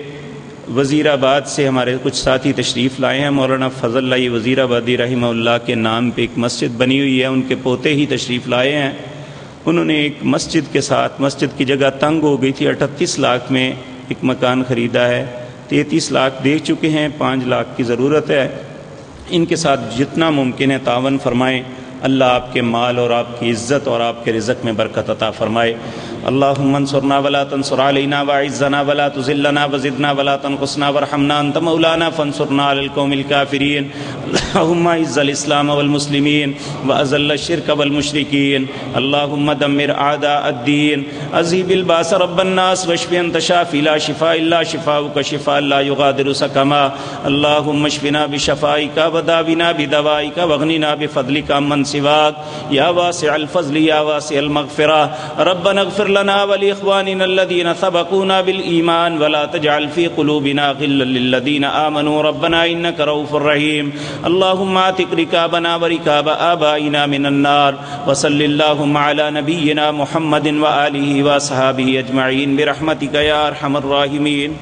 وزیر آباد سے ہمارے کچھ ساتھی تشریف لائے ہیں. مولانا فضل اللہ وزیر آبادی رحمہ اللہ کے نام پہ ایک مسجد بنی ہوئی ہے، ان کے پوتے ہی تشریف لائے ہیں. انہوں نے ایک مسجد کے ساتھ، مسجد کی جگہ تنگ ہو گئی تھی، 38 لاکھ میں ایک مکان خریدا ہے. 33 لاکھ دے چکے ہیں، 5 لاکھ کی ضرورت ہے، ان کے ساتھ جتنا ممکن ہے تعاون فرمائیں۔ اللہ آپ کے مال اور آپ کی عزت اور آپ کے رزق میں برکت عطا فرمائے۔ اللہم انصرنا ولا تنصر علینا واعزنا ولا تذلنا وزدنا ولا تنقصنا وارحمنا انت مولانا فانصرنا علی القوم الکافرین۔ اللہم اعز الاسلام والمسلمین واذل الشرک والمشرکین۔ اللہم دمر اعداء الدین، اذہب الباس رب الناس واشف انت شافی لا شفاء الا شفاؤک شفاء لا یغادر سقما۔ اللہم اشفنا بشفائک وداونا بدوائک واغننا بفضلک عمن سواک یا واسع الفضل یا واسع المغفرہ۔ ربنا اغفر لنا ولإخواننا الذين سبقونا بالإيمان ولا تجعل في قلوبنا غلا للذين آمنوا ربنا إنك رؤوف رحيم۔ اللهم اعتق ركابنا وركاب آبائنا من النار، وصل اللهم على نبينا محمد وآله وأصحابه أجمعين برحمتك يا أرحم الراحمين۔